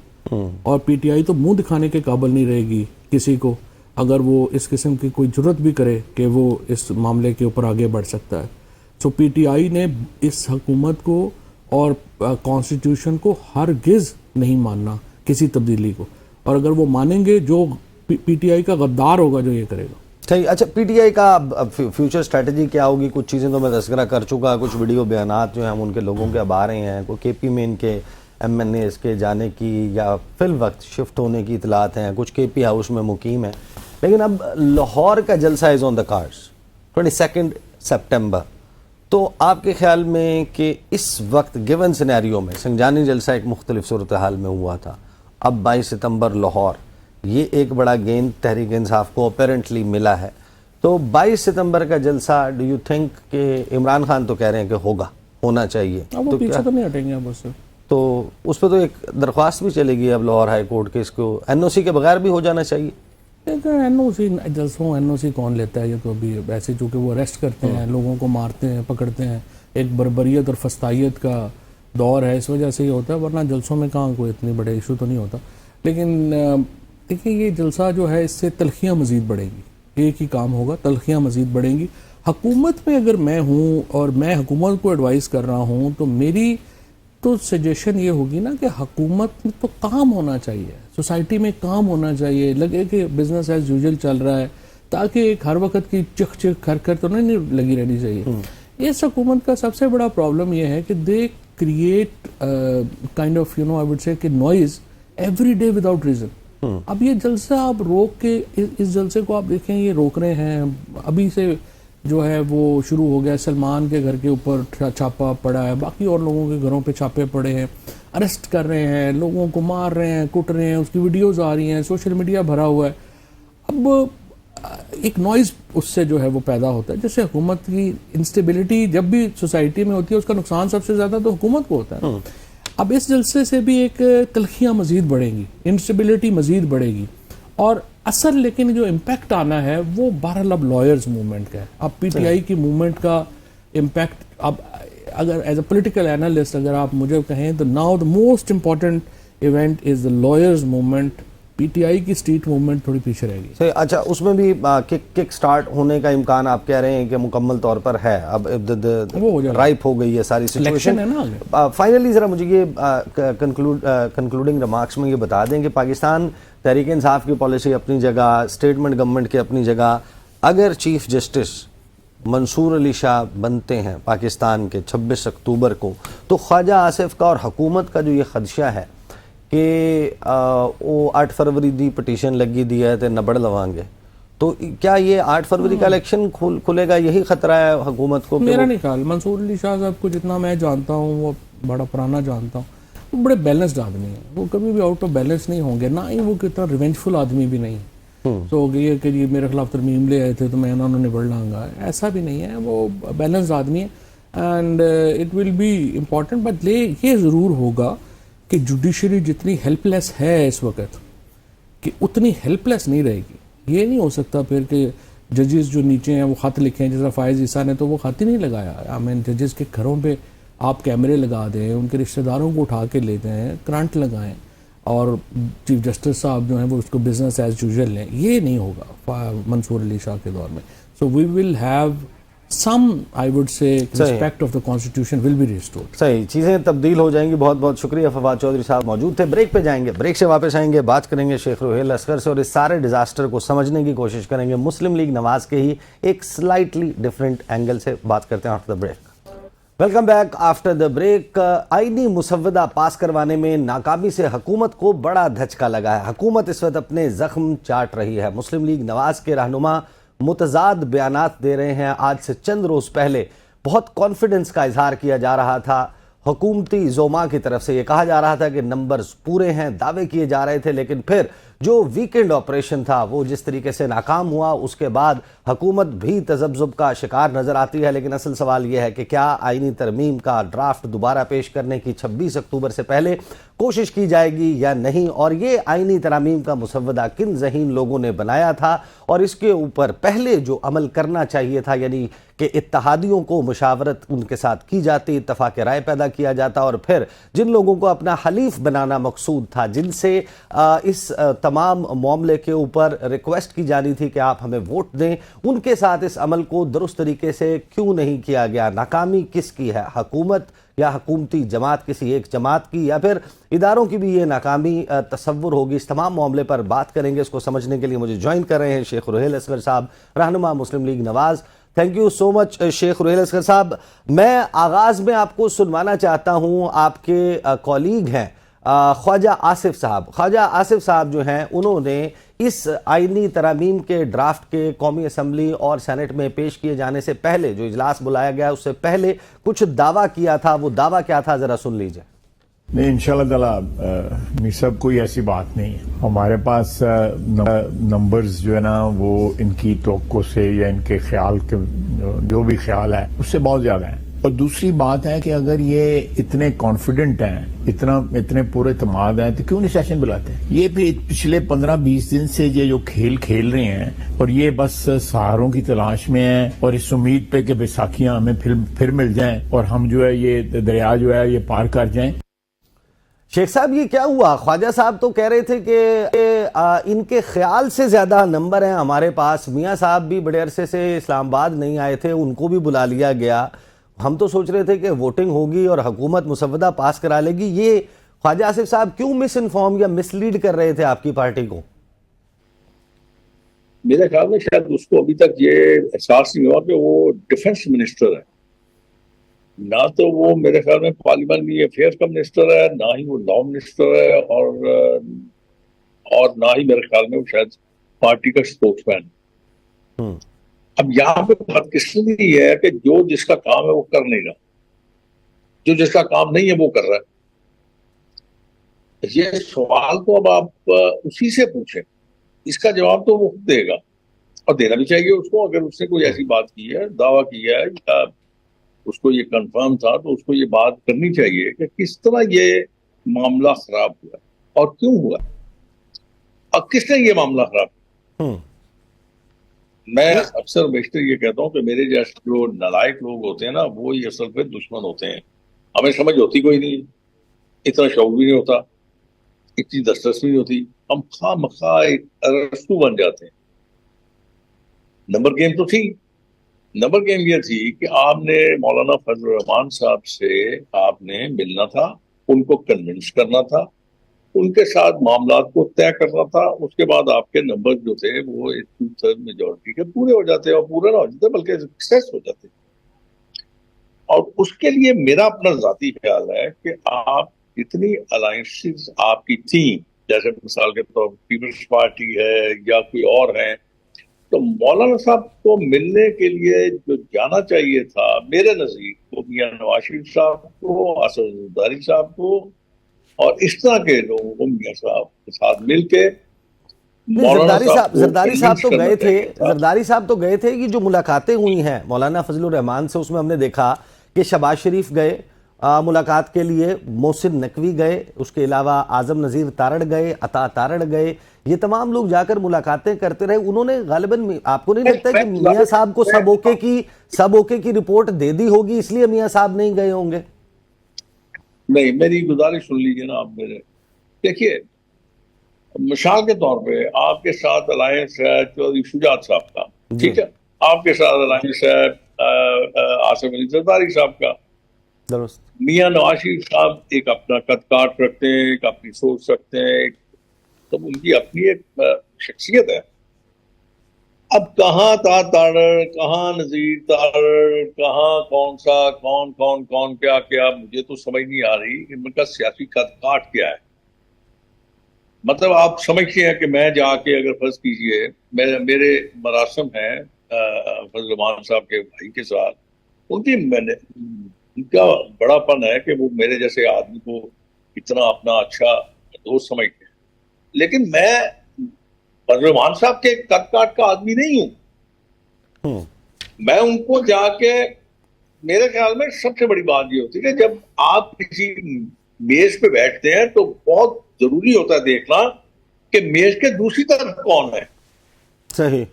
اور پی ٹی آئی تو منہ دکھانے کے قابل نہیں رہے گی کسی کو اگر وہ اس قسم کی کوئی جرت بھی کرے کہ وہ اس معاملے کے اوپر آگے بڑھ سکتا ہے. سو پی ٹی آئی نے اس حکومت کو اور کانسٹیٹیوشن کو ہرگز نہیں ماننا کسی تبدیلی کو، اور اگر وہ مانیں گے جو پی ٹی آئی کا غدار ہوگا جو یہ کرے گا. صحیح. اچھا، پی ٹی آئی کا فیوچر اسٹریٹجی کیا ہوگی؟ کچھ چیزیں تو میں تذکرہ کر چکا، کچھ ویڈیو بیانات جو ہیں ہم ان کے لوگوں کے اب آ رہے ہیں، کوئی کے پی میں ان کے ایم این اے کے جانے کی یا فی الوقت شفٹ ہونے کی اطلاعات ہیں، کچھ کے پی ہاؤس میں مقیم ہیں. لیکن اب لاہور کا جلسہ از آن دا کارڈز 22 سپٹمبر. تو آپ کے خیال میں کہ اس وقت گیون سینیریو میں سنجانی جلسہ ایک مختلف صورتحال میں ہوا تھا، اب 22 ستمبر لاہور، یہ ایک بڑا گین تحریک انصاف کو اپیرنٹلی ملا ہے، تو 22 ستمبر کا جلسہ ڈو یو تھنک کہ عمران خان تو کہہ رہے ہیں کہ ہونا چاہیے، وہ پیچھے تو نہیں ہٹیں گے اب اس سے، تو اس پہ تو ایک درخواست بھی چلے گی اب لاہور ہائی کورٹ کے اس کو این او سی کے بغیر بھی ہو جانا چاہیے. این او سی جلسوں این او سی کون لیتا ہے؟ یہ تو ابھی ایسے چونکہ وہ اریسٹ کرتے ہیں، لوگوں کو مارتے ہیں، پکڑتے ہیں، ایک بربریت اور فسطائیت کا دور ہے، اس وجہ سے یہ ہوتا ہے، ورنہ جلسوں میں کہاں کوئی اتنے بڑے ایشو تو نہیں ہوتا. لیکن دیکھیں یہ جلسہ جو ہے اس سے تلخیاں مزید بڑھیں گی، ایک ہی کام ہوگا، تلخیاں مزید بڑھیں گی. حکومت میں اگر میں ہوں اور میں حکومت کو ایڈوائز کر رہا ہوں تو میری تو سجیشن یہ ہوگی نا کہ حکومت میں تو کام ہونا چاہیے، سوسائٹی میں کام ہونا چاہیے، لگے کہ بزنس ایز یوزول چل رہا ہے، تاکہ ایک ہر وقت کی چک چک کر کر تو نہیں لگی رہنی چاہیے. اس حکومت کا سب سے بڑا پرابلم یہ ہے کہ they create kind of I would say کہ noise every day without reason. اب یہ جلسہ آپ روک کے اس جلسے کو آپ دیکھیں یہ روک رہے ہیں، ابھی سے جو ہے وہ شروع ہو گیا، سلمان کے گھر کے اوپر چھاپا پڑا ہے، باقی اور لوگوں کے گھروں پہ چھاپے پڑے ہیں، اریسٹ کر رہے ہیں، لوگوں کو مار رہے ہیں، کٹ رہے ہیں، اس کی ویڈیوز آ رہی ہیں، سوشل میڈیا بھرا ہوا ہے. اب ایک نوائز اس سے جو ہے وہ پیدا ہوتا ہے، جیسے حکومت کی انسٹیبلٹی جب بھی سوسائٹی میں ہوتی ہے اس کا نقصان سب سے زیادہ تو حکومت کو ہوتا ہے. اب اس جلسے سے بھی ایک تلخیاں مزید بڑھیں گی، انسٹیبلٹی مزید بڑھے گی، اور اصل لیکن جو امپیکٹ آنا ہے وہ بہرحال اب لائرز موومنٹ کا ہے. اب پی ٹی آئی کی موومنٹ کا امپیکٹ، اب اگر ایز اے پولیٹیکل اینالسٹ اگر آپ مجھے کہیں تو now the most important event is the lawyers movement. P T I کی اسٹریٹ موومنٹ تھوڑی پیچھے رہ گئی. اچھا، اس میں بھی کک سٹارٹ ہونے کا امکان آپ کہہ رہے ہیں کہ مکمل طور پر ہے، اب رائپ ہو گئی ہے ساری سچویشن. فائنلی ذرا مجھے یہ کنکلوڈنگ ریمارکس میں یہ بتا دیں کہ پاکستان تحریک انصاف کی پالیسی اپنی جگہ، اسٹیٹمنٹ گورنمنٹ کی اپنی جگہ، اگر چیف جسٹس منصور علی شاہ بنتے ہیں پاکستان کے 26 اکتوبر کو، تو خواجہ آصف کا اور حکومت کا جو یہ خدشہ ہے کہ وہ 8 فروری دی پٹیشن لگی دی ہے تے نبڑ لوانگے، تو کیا یہ 8 فروری کا الیکشن کھلے گا؟ یہی خطرہ ہے حکومت کو؟ میرا نہیں خیال. منصور علی شاہ صاحب کو جتنا میں جانتا ہوں، وہ بڑا پرانا جانتا ہوں، وہ بڑے بیلنسڈ آدمی ہیں، وہ کبھی بھی آؤٹ آف بیلنس نہیں ہوں گے، نہ ہی وہ کتنا ریونجفل آدمی بھی نہیں. تو یہ کہ یہ میرے خلاف ترمیم لے آئے تھے تو میں انہوں نے بڑھ لانگا، ایسا بھی نہیں ہے. وہ بیلنسڈ آدمی ہے and it will be important. But یہ ضرور ہوگا کہ جوڈیشری جتنی ہیلپ لیس ہے اس وقت کہ اتنی ہیلپ لیس نہیں رہے گی. یہ نہیں ہو سکتا پھر کہ ججز جو نیچے ہیں وہ خط لکھیں، جیسا فائز عیسیٰ نے تو وہ خط ہی نہیں لگایا. ججز کے گھروں پہ آپ کیمرے لگا دیں، ان کے رشتہ داروں کو اٹھا کے لے دیں، کرنٹ لگائیں، اور چیف جسٹس صاحب جو ہیں وہ اس کو بزنس ایز یوزول لیں. یہ نہیں ہوگا منصور علی شاہ کے دور میں. So we will have some, I would say, respect of the constitution will be restored. صحیح، چیزیں تبدیل ہو جائیں گی. بہت بہت شکریہ. فواد چودھری صاحب موجود تھے. بریک پہ جائیں گے, بریک سے واپس آئیں گے, بات کریں گے شیخ روہیل اصغر سے اور اس سارے ڈیزاسٹر کو سمجھنے کی کوشش کریں گے مسلم لیگ نواز کے ہی ایک سلائٹلی ڈفرینٹ اینگل سے. بات کرتے ہیں after the break. Welcome back after the break. آئینی مسودہ پاس کروانے میں ناکامی سے حکومت کو بڑا دھچکا لگا ہے. حکومت اس وقت اپنے زخم چاٹ رہی ہے. مسلم لیگ نواز کے رہنما متضاد بیانات دے رہے ہیں. آج سے چند روز پہلے بہت کانفیڈنس کا اظہار کیا جا رہا تھا حکومتی زوما کی طرف سے. یہ کہا جا رہا تھا کہ نمبرز پورے ہیں, دعوے کیے جا رہے تھے, لیکن پھر جو ویکنڈ آپریشن تھا وہ جس طریقے سے ناکام ہوا اس کے بعد حکومت بھی تذبذب کا شکار نظر آتی ہے. لیکن اصل سوال یہ ہے کہ کیا آئینی ترمیم کا ڈرافٹ دوبارہ پیش کرنے کی 26 اکتوبر سے پہلے کوشش کی جائے گی یا نہیں, اور یہ آئینی ترامیم کا مسودہ کن ذہین لوگوں نے بنایا تھا اور اس کے اوپر پہلے جو عمل کرنا چاہیے تھا, یعنی کہ اتحادیوں کو مشاورت ان کے ساتھ کی جاتی, اتفاق رائے پیدا کیا جاتا, اور پھر جن لوگوں کو اپنا حلیف بنانا مقصود تھا, جن سے اس تمام معاملے کے اوپر ریکویسٹ کی جانی تھی کہ آپ ہمیں ووٹ دیں, ان کے ساتھ اس عمل کو درست طریقے سے کیوں نہیں کیا گیا؟ ناکامی کس کی ہے, حکومت یا حکومتی جماعت کسی ایک جماعت کی, یا پھر اداروں کی بھی یہ ناکامی تصور ہوگی؟ اس تمام معاملے پر بات کریں گے. اس کو سمجھنے کے لیے مجھے جوائن کر رہے ہیں شیخ روہیل اصغر صاحب, رہنما Muslim League Nawaz. Thank you so much Sheikh Roheel Asghar صاحب. میں آغاز میں آپ کو سنوانا چاہتا ہوں, آپ کے کولیگ ہیں خواجہ آصف صاحب. خواجہ آصف صاحب جو ہیں انہوں نے اس آئینی ترامیم کے ڈرافٹ کے قومی اسمبلی اور سینٹ میں پیش کیے جانے سے پہلے, جو اجلاس بلایا گیا اس سے پہلے کچھ دعویٰ کیا تھا. وہ دعویٰ کیا تھا ذرا سن لیجئے. نہیں, انشاءاللہ تعالی میر صاحب کوئی ایسی بات نہیں ہے. ہمارے پاس نمبرز جو ہے نا وہ ان کی توقع سے یا ان کے خیال کے جو بھی خیال ہے اس سے بہت زیادہ ہیں. اور دوسری بات ہے کہ اگر یہ اتنے کانفیڈنٹ ہیں, اتنے پورے اعتماد ہیں, تو کیوں نہیں سیشن بلاتے ہیں؟ یہ پچھلے 15-20 دن سے یہ جو کھیل رہے ہیں اور یہ بس سہاروں کی تلاش میں ہیں اور اس امید پہ کہ بیساکھیاں ہمیں پھر مل جائیں اور ہم جو ہے یہ دریا جو ہے یہ پار کر جائیں. شیخ صاحب یہ کیا ہوا؟ خواجہ صاحب تو کہہ رہے تھے کہ ان کے خیال سے زیادہ نمبر ہیں ہمارے پاس. میاں صاحب بھی بڑے عرصے سے اسلام آباد نہیں آئے تھے, ان کو بھی بلا لیا گیا. ہم تو سوچ رہے تھے کہ ووٹنگ ہوگی اور حکومت مسودہ پاس کرا لے گی. یہ خواجہ آصف صاحب کیوں مس انفارم یا مس لیڈ کر رہے تھے آپ کی پارٹی کو؟ میرے خیال میں شاید اس کو ابھی تک یہ احساس نہیں ہوا کہ وہ ڈیفنس منسٹر ہے. نہ تو وہ میرے خیال میں پارلیمنٹری افیئر کا منسٹر ہے, نہ ہی وہ لا منسٹر ہے, اور نہ ہی میرے خیال میں وہ شاید پارٹی کا اسپوکس مین. اب یہاں پہ بدقسمتی یہ ہے کہ جو جس کا کام ہے وہ کر نہیں رہا, جو جس کا کام نہیں ہے وہ کر رہا ہے. یہ سوال تو اب آپ اسی سے پوچھیں, اس کا جواب تو وہ خود دے گا, اور دینا بھی چاہیے اس کو. اگر اس نے کوئی ایسی بات کی ہے, دعویٰ کیا ہے, یا اس کو یہ کنفرم تھا, تو اس کو یہ بات کرنی چاہیے کہ کس طرح یہ معاملہ خراب ہوا اور کیوں ہوا, اور کس نے یہ معاملہ خراب کیا. میں اکثر بیشتر یہ کہتا ہوں کہ میرے جیسے جو نالائق لوگ ہوتے ہیں نا, وہ یہ اصل پہ دشمن ہوتے ہیں. ہمیں سمجھ ہوتی کوئی نہیں, اتنا شوق بھی نہیں ہوتا, اتنی دسترس بھی نہیں ہوتی, ہم خواہ مخواہ ایک ارسطو بن جاتے ہیں. نمبر گیم تو تھی. نمبر گیم یہ تھی کہ آپ نے مولانا فضل الرحمان صاحب سے آپ نے ملنا تھا, ان کو کنونس کرنا تھا, ان کے ساتھ معاملات کو طے کرنا تھا. اس کے بعد آپ کے نمبر جو تھے وہ 2/3 میجورٹی کے پورے ہو جاتے, اور پورے نہ ہو جاتے بلکہ ایکسیس ہو جاتے. اور اس کے لیے میرا اپنا ذاتی خیال ہے کہ آپ اتنی الائنسز آپ کی تھیں, جیسے مثال کے طور پر پیپلز پارٹی ہے یا کوئی اور ہے, تو مولانا صاحب کو ملنے کے لیے جو جانا چاہیے تھا میرے نزدیک, وہ میاں نواز شریف صاحب کو, اسد زرداری صاحب کو, اور اس طرح کے لوگوں کو میاں صاحب کے ساتھ مل کے زرداری صاحب تو گئے تھے کہ جو ملاقاتیں ہوئی ہیں مولانا فضل الرحمان سے, اس میں ہم نے دیکھا کہ شہباز شریف گئے ملاقات کے لیے, محسن نقوی گئے, اس کے علاوہ اعظم نذیر تارڑ گئے, عطا تارڑ گئے. یہ تمام لوگ جا کر ملاقاتیں کرتے رہے. انہوں نے غالباً, آپ کو نہیں لگتا کہ میاں صاحب کو سب اوکے کی رپورٹ دے دی ہوگی, اس لیے میاں صاحب نہیں گئے ہوں گے؟ نہیں, میری گزارش سن لیجیے نا آپ میرے. دیکھیے, مثال کے طور پہ آپ کے ساتھ الائنس ہے چودھری شجاعت صاحب کا, ٹھیک ہے, آپ کے ساتھ الائنس ہے آصف علی زرداری صاحب کا. درست. میاں نواز شریف صاحب ایک اپنا قد کاٹ رکھتے ہیں, ایک اپنی سوچ رکھتے ہیں, سب ان کی اپنی ایک شخصیت ہے. اب کہاں تارڑ, کہاں نذیر تارڑ, کہاں کون سا کون کیا کیا, مجھے تو سمجھ نہیں آ رہی ان کا سیاسی قد کاٹ کیا ہے. مطلب آپ سمجھتے ہیں کہ میں جا کے اگر فرض کیجئے میرے مراسم ہیں فضل الرحمان صاحب کے بھائی کے ساتھ, ان کا بڑا پن ہے کہ وہ میرے جیسے آدمی کو اتنا اپنا اچھا دوست سمجھتے ہیں, لیکن میں فضل الرحمان صاحب کے قد کاٹ کا آدمی نہیں ہوں. میں ان کو جا کے, میرے خیال میں سب سے بڑی بات یہ ہوتی ہے کہ جب آپ کسی میز پہ بیٹھتے ہیں تو بہت ضروری ہوتا ہے دیکھنا کہ میز کے دوسری طرف کون ہے. صحیح.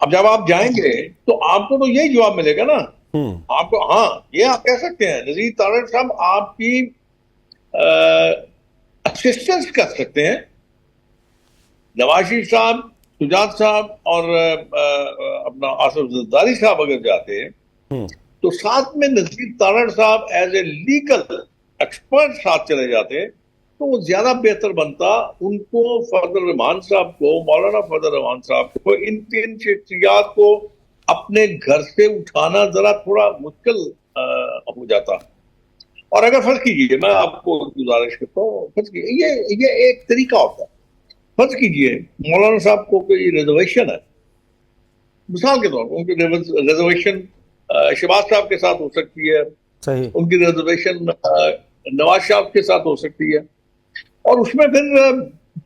اب جب آپ جائیں گے تو آپ کو تو یہی جواب ملے گا نا. آپ کو, ہاں یہ آپ کہہ سکتے ہیں نذیر تارڑ صاحب آپ کی اسسٹنس کر سکتے ہیں, نواز شریف صاحب, شجاعت صاحب اور اپنا آصف زرداری صاحب اگر جاتے ہیں تو ساتھ میں نذیر تارڑ صاحب ایز اے لیگل ایکسپرٹ ساتھ چلے جاتے تو وہ زیادہ بہتر بنتا. ان کو فضل الرحمان صاحب کو, مولانا فضل الرحمان صاحب کو, ان تین شخصیات کو اپنے گھر سے اٹھانا ذرا تھوڑا مشکل ہو جاتا. اور اگر فرض کیجیے, میں آپ کو گزارش کرتا ہوں, فرض کیجیے یہ ایک طریقہ ہوتا ہے. فرض کیجیے مولانا صاحب کو کوئی ریزرویشن ہے, مثال کے طور پر ان کی ریزرویشن شہباز صاحب کے ساتھ ہو سکتی ہے, صحیح. ان کی ریزرویشن نواز صاحب کے ساتھ ہو سکتی ہے, اور اس میں پھر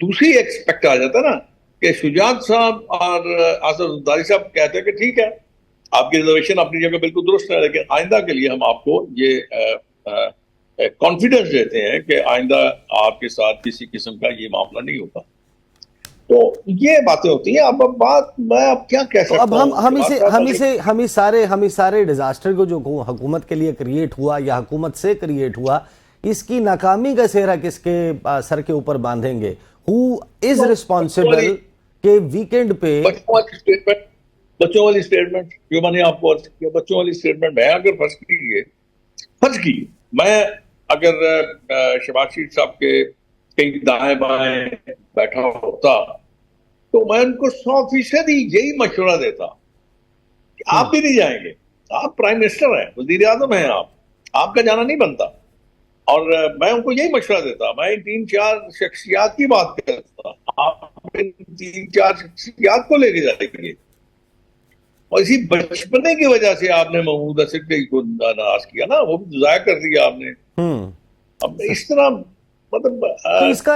دوسری ایکسپیکٹ آ جاتا ہے نا کہ شجاعت صاحب اور آصف زرداری صاحب کہتے ہیں کہ ٹھیک ہے آپ کی ریزرویشن اپنی جگہ بالکل درست ہے, لیکن آئندہ کے لیے ہم آپ کو یہ کانفیڈنس دیتے ہیں کہ آئندہ آپ کے ساتھ کسی قسم کا یہ معاملہ نہیں ہوگا. تو یہ باتیں ہوتی ہیں. اب بات میں اب کیا کہہ سکتا ہوں, اب ہم سارے ڈیزاسٹر کو جو حکومت کے لیے کریٹ ہوا یا حکومت سے کریٹ ہوا, اس کی ناکامی کا سہرا کس کے سر کے اوپر باندھیں گے؟ ہو از ریسپانسبل کہ ویکینڈ پہ بچوں والی اسٹیٹمنٹ جو میں نے آپ کو کیا, بچوں والی اسٹیٹمنٹ میں اگر فرض کی میں اگر شہباز شریف صاحب کے کئی دائیں بائیں بیٹھا ہوتا تو میں ان کو 100% یہی مشورہ دیتا کہ آپ بھی نہیں جائیں گے, آپ پرائم منسٹر ہیں, وزیر اعظم ہیں, آپ کا جانا نہیں بنتا. اور میں ان کو یہی مشورہ دیتا, میں 3-4 شخصیات کی بات کرتا, آپ 3-4 شخصیات کو لے کے جائیں گے. اور اسی بچپنے کی وجہ سے آپ نے محمود اسد کو ناراض کیا نا, وہ بھی ضائع کر دیا آپ نے. اب اس طرح مطلب اس کا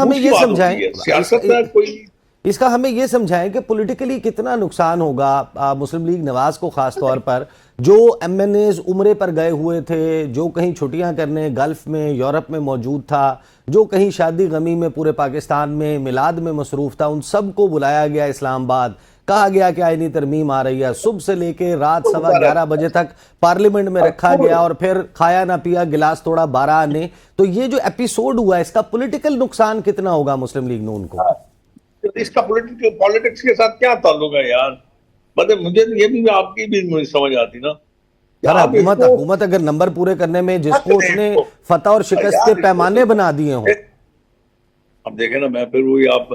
ہمیں یہ سمجھائیں, سیاست میں کوئی اس کا ہمیں یہ سمجھائیں کہ پولیٹیکلی کتنا نقصان ہوگا مسلم لیگ نواز کو, خاص طور پر جو ایم این ایز عمرے پر گئے ہوئے تھے, جو کہیں چھٹیاں کرنے گلف میں یورپ میں موجود تھا, جو کہیں شادی غمی میں پورے پاکستان میں میلاد میں مصروف تھا, ان سب کو بلایا گیا اسلام آباد, کہا گیا کہ آئینی ترمیم آ رہی ہے, صبح سے لے کے رات 11:15 بجے تک پارلیمنٹ میں رکھا گیا, اور پھر کھایا نہ پیا گلاس توڑا 12 آنے. تو یہ جو ایپیسوڈ ہوا, اس کا پولیٹیکل نقصان کتنا ہوگا مسلم لیگ نون کو؟ اس کا پولیٹکس کے ساتھ کیا تعلق ہے یار؟ مطلب مجھے یہ بھی آپ کی بھی مجھے سمجھ آتی نا. حکومت اگر نمبر پورے کرنے میں جس کو اس نے فتح اور شکست کے پیمانے بنا دیے ہوں. اب دیکھیں نا, میں پھر وہی آپ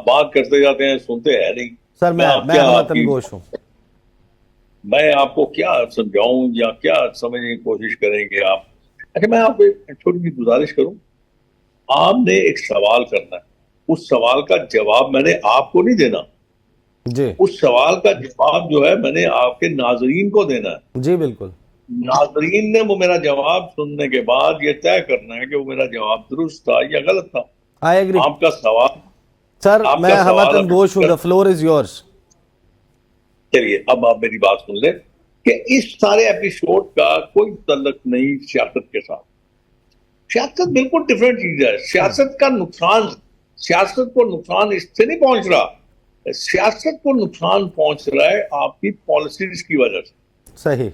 بات کرتے جاتے ہیں, سنتے ہیں نہیں. سر میں ہمتن گوش ہوں, میں آپ کو کیا سمجھاؤں یا کیا سمجھنے کی کوشش کریں گے آپ. اچھا میں آپ کو ایک چھوٹی سی گزارش کروں, آپ نے ایک سوال کرنا ہے, اس سوال کا جواب میں نے آپ کو نہیں دینا جی, اس سوال کا جواب جو ہے میں نے آپ کے ناظرین کو دینا ہے. جی بالکل. ناظرین نے وہ میرا جواب سننے کے بعد یہ طے کرنا ہے کہ وہ میرا جواب درست تھا یا غلط تھا. آپ کا سوال سر میں ہمتن گوش ہوں, the floor is yours. چلیے اب آپ میری بات سن لیں کہ اس سارے ایپیسوڈ کا کوئی تعلق نہیں سیاست کے ساتھ. سیاست بالکل ڈفرینٹ چیز ہے. سیاست کا نقصان, سیاست کو نقصان اس سے نہیں پہنچ رہا, سیاست کو نقصان پہنچ رہا ہے آپ کی پالیسیز کی وجہ سے. صحیح.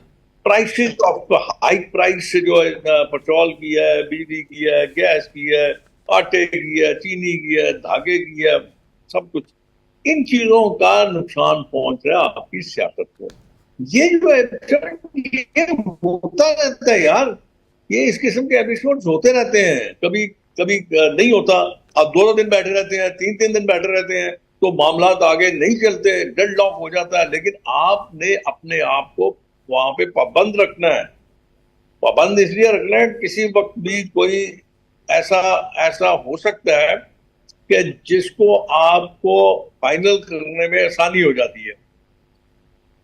پرائسز آف ہائی پرائس سے جو ہے, پٹرول کی ہے, بجلی کی ہے, گیس کی ہے, آٹے کی ہے, چینی کی ہے, دھاگے کی ہے, سب کچھ ان چیزوں کا نقصان پہنچ رہا ہے آپ کی سیاست کو. یہ جو ہے یہ ہوتا رہتا ہے یار, یہ اس قسم کے ایپیسوڈز ہوتے رہتے ہیں, کبھی کبھی نہیں ہوتا, آپ 2 دن بیٹھے رہتے ہیں, 3 دن بیٹھے رہتے ہیں, تو معاملات آگے نہیں چلتے, ڈیڈ لاک ہو جاتا ہے. لیکن آپ نے اپنے آپ کو وہاں پہ پابند رکھنا ہے. پابند اس لیے رکھنا ہے کسی وقت بھی کوئی ایسا ہو سکتا ہے کہ جس کو آپ کو فائنل کرنے میں آسانی ہو جاتی ہے.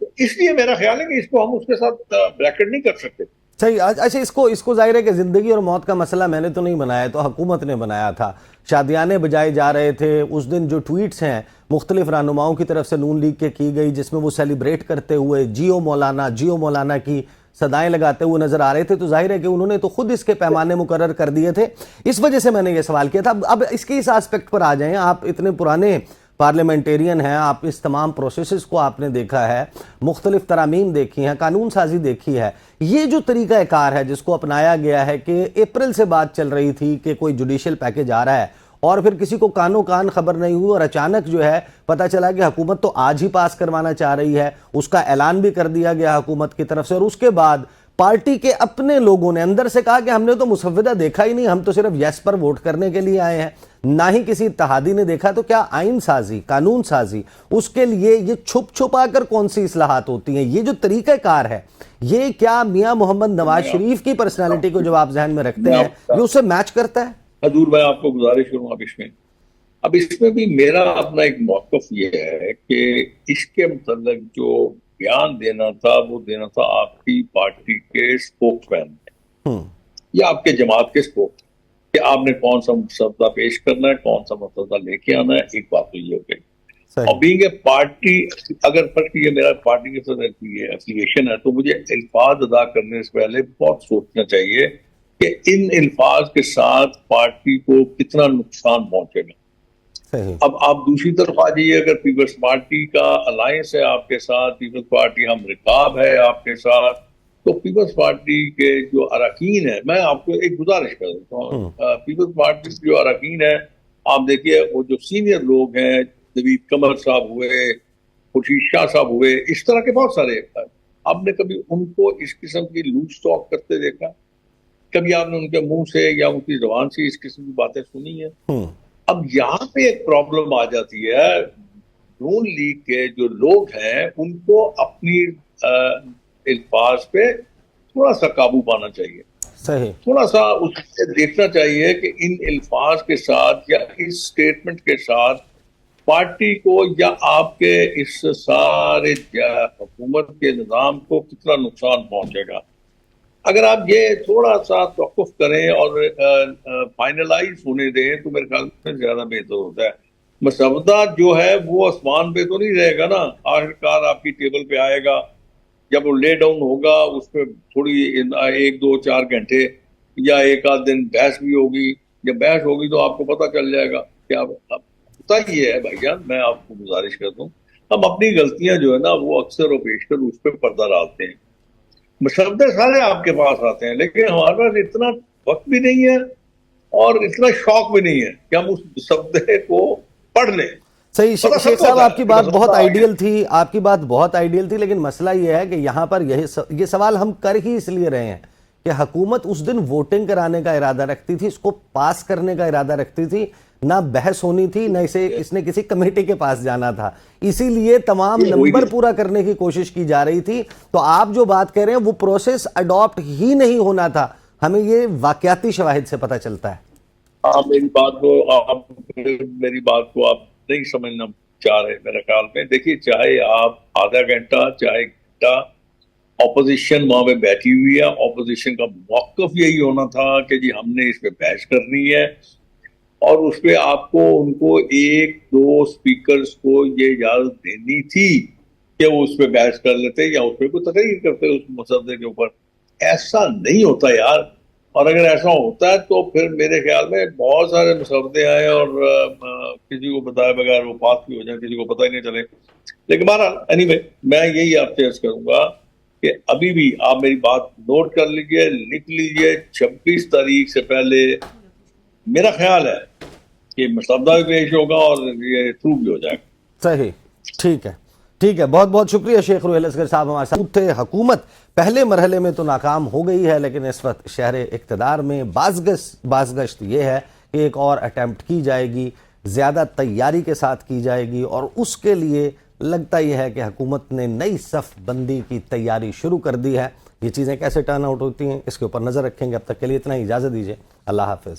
تو اس لیے میرا خیال ہے کہ اس کو ہم اس کے ساتھ بریکٹ نہیں کر سکتے. صحیح. اچھا, اس کو ظاہر ہے کہ زندگی اور موت کا مسئلہ میں نے تو نہیں بنایا, تو حکومت نے بنایا تھا. شادیانے بجائے جا رہے تھے. اس دن جو ٹویٹس ہیں مختلف رہنماؤں کی طرف سے نون لیگ کے کی گئی, جس میں وہ سیلیبریٹ کرتے ہوئے جیو مولانا کی صدائیں لگاتے ہوئے نظر آ رہے تھے, تو ظاہر ہے کہ انہوں نے تو خود اس کے پیمانے مقرر کر دیے تھے. اس وجہ سے میں نے یہ سوال کیا تھا. اب اس کے اس آسپیکٹ پر آ جائیں. آپ اتنے پرانے پارلیمنٹیرین ہیں, آپ اس تمام پروسیسز کو آپ نے دیکھا ہے, مختلف ترامیم دیکھی ہیں, قانون سازی دیکھی ہے. یہ جو طریقہ کار ہے جس کو اپنایا گیا ہے کہ اپریل سے بات چل رہی تھی کہ کوئی جوڈیشل پیکج آ رہا ہے, اور پھر کسی کو کانوں کان خبر نہیں ہوئی, اور اچانک جو ہے پتہ چلا کہ حکومت تو آج ہی پاس کروانا چاہ رہی ہے, اس کا اعلان بھی کر دیا گیا حکومت کی طرف سے, اور اس کے بعد پارٹی کے اپنے لوگوں نے اندر سے کہا کہ ہم نے تو مسودہ دیکھا ہی نہیں, ہم تو صرف یس پر ووٹ کرنے کے لیے آئے ہیں, نہ ہی کسی اتحادی نے دیکھا. تو کیا آئین سازی, قانون سازی, اس کے لیے یہ چھپ چھپا کر کون سی اصلاحات ہوتی ہیں؟ یہ جو طریقہ کار ہے, یہ کیا میاں محمد نواز شریف کی پرسنالٹی کو جو آپ ذہن میں رکھتے ہیں یہ اس سے میچ کرتا ہے؟ حضور, میں آپ کو گزارش کروں اب اس میں بھی میرا اپنا ایک موقف یہ ہے کہ اس کے متعلق جو بیان دینا تھا وہ دینا تھا آپ کی پارٹی کے اسپوک مین نے یا آپ کے جماعت کے اسپوک, کہ آپ نے کون سا مسودہ پیش کرنا ہے, کون سا مسودہ لے کے آنا ہے. ایک بات تو یہ ہو گئی. اور بینگ اے پارٹی, اگر فرق یہ میرا پارٹی کے ساتھ ایفیلیشن ہے, تو مجھے الفاظ ادا کرنے سے پہلے بہت سوچنا چاہیے کہ ان الفاظ کے ساتھ پارٹی کو کتنا نقصان پہنچے گا. اب آپ دوسری طرف آ جائیے, اگر پیپلز پارٹی کا الائنس ہے آپ کے ساتھ, پیپلز پارٹی ہم رکاب ہے آپ کے ساتھ, تو پیپلز پارٹی کے جو اراکین ہیں, میں آپ کو ایک گزارش کر دیتا ہوں, پیپلز پارٹی کے جو اراکین ہیں, آپ دیکھیے وہ جو سینئر لوگ ہیں, نوید قمر صاحب ہوئے, خورشید شاہ صاحب ہوئے, اس طرح کے بہت سارے, آپ نے کبھی ان کو اس قسم کی لوز ٹاک کرتے دیکھا؟ کبھی آپ نے ان کے منہ سے یا ان کی زبان سے اس قسم کی باتیں سنی ہیں؟ اب یہاں پہ ایک پرابلم آ جاتی ہے, نون لیگ کے جو لوگ ہیں ان کو اپنی الفاظ پہ تھوڑا سا قابو پانا چاہیے, تھوڑا سا اس سے دیکھنا چاہیے کہ ان الفاظ کے ساتھ یا اس سٹیٹمنٹ کے ساتھ پارٹی کو یا آپ کے اس سارے حکومت کے نظام کو کتنا نقصان پہنچے گا. اگر آپ یہ تھوڑا سا توقف کریں اور فائنلائز ہونے دیں تو میرے خیال میں زیادہ بہتر ہوتا ہے. مسودہ جو ہے وہ آسمان پہ تو نہیں رہے گا نا, آخرکار آپ کی ٹیبل پہ آئے گا, جب وہ لے ڈاؤن ہوگا اس پہ تھوڑی 1 2 4 گھنٹے یا 1 آدھ دن بحث بھی ہوگی. جب بحث ہوگی تو آپ کو پتہ چل جائے گا. کیا ہوتا ہی ہے بھائی جان, میں آپ کو گزارش کرتا ہوں, ہم اپنی غلطیاں جو ہے نا وہ اکثر و بیشتر اس پہ پردہ ڈالتے ہیں. مسودے سارے آپ کے پاس آتے ہیں, لیکن ہمارے پاس اتنا وقت بھی نہیں ہے اور اتنا شوق بھی نہیں ہے کہ ہم اس مسودے کو پڑھ لیں. صحیح. شیخ صاحب, آپ کی بات بہت آئیڈیل تھی, آپ کی بات بہت آئیڈیل تھی, لیکن مسئلہ یہ ہے کہ یہاں پر یہ سوال ہم کر ہی اس لیے رہے ہیں کہ حکومت اس دن ووٹنگ کرانے کا ارادہ رکھتی تھی, اس کو پاس کرنے کا ارادہ رکھتی تھی, نہ بحث ہونی تھی, نہ اس نے کسی کمیٹی کے پاس جانا تھا, اسی لیے تمام نمبر پورا کرنے کی کوشش کی جا رہی تھی. تو آپ جو بات کہہ رہے ہیں وہ پروسیس اڈاپٹ ہی نہیں ہونا تھا, ہمیں یہ واقعاتی شواہد سے پتہ چلتا ہے. میری بات کو آپ نہیں سمجھنا چاہ رہے میرے خیال میں. دیکھیے, چاہے آپ آدھا گھنٹہ چاہے گھنٹہ اپوزیشن وہاں پہ بیٹھی ہوئی ہے, اپوزیشن کا موقف یہی ہونا تھا کہ جی ہم نے اس پہ بحث کرنی ہے, اور اس پہ آپ کو ان کو 1 2 سپیکرز کو یہ اجازت دینی تھی کہ وہ اس پہ بحث کر لیتے یا اس پہ کوئی تقریر کرتے اس مسودے کے اوپر. ایسا نہیں ہوتا یار, اور اگر ایسا ہوتا ہے تو پھر میرے خیال میں بہت سارے مسودے آئے اور کسی کو بتائے بغیر وہ پاس بھی ہو جائیں, کسی کو پتہ ہی نہیں چلے. لیکن بہرحال اینی وے, میں یہی آپ سے عرض کروں گا کہ ابھی بھی آپ میری بات نوٹ کر لیجئے, لکھ لیجئے, 26 تاریخ سے پہلے میرا خیال ہے کہ مسودہ بھی پیش ہوگا اور یہ تھرو بھی ہو جائے گا. صحیح, ٹھیک ہے. ٹھیک ہے، بہت بہت شکریہ شیخ روحیل اصغر صاحب ہمارے ساتھ تھے۔ حکومت پہلے مرحلے میں تو ناکام ہو گئی ہے، لیکن اس وقت شہر اقتدار میں بازگشت یہ ہے کہ ایک اور اٹیمپٹ کی جائے گی، زیادہ تیاری کے ساتھ کی جائے گی، اور اس کے لیے لگتا یہ ہے کہ حکومت نے نئی صف بندی کی تیاری شروع کر دی ہے۔ یہ چیزیں کیسے ٹرن آؤٹ ہوتی ہیں اس کے اوپر نظر رکھیں گے۔ اب تک کے لیے اتنا ہی، اجازت دیجیے، اللہ حافظ۔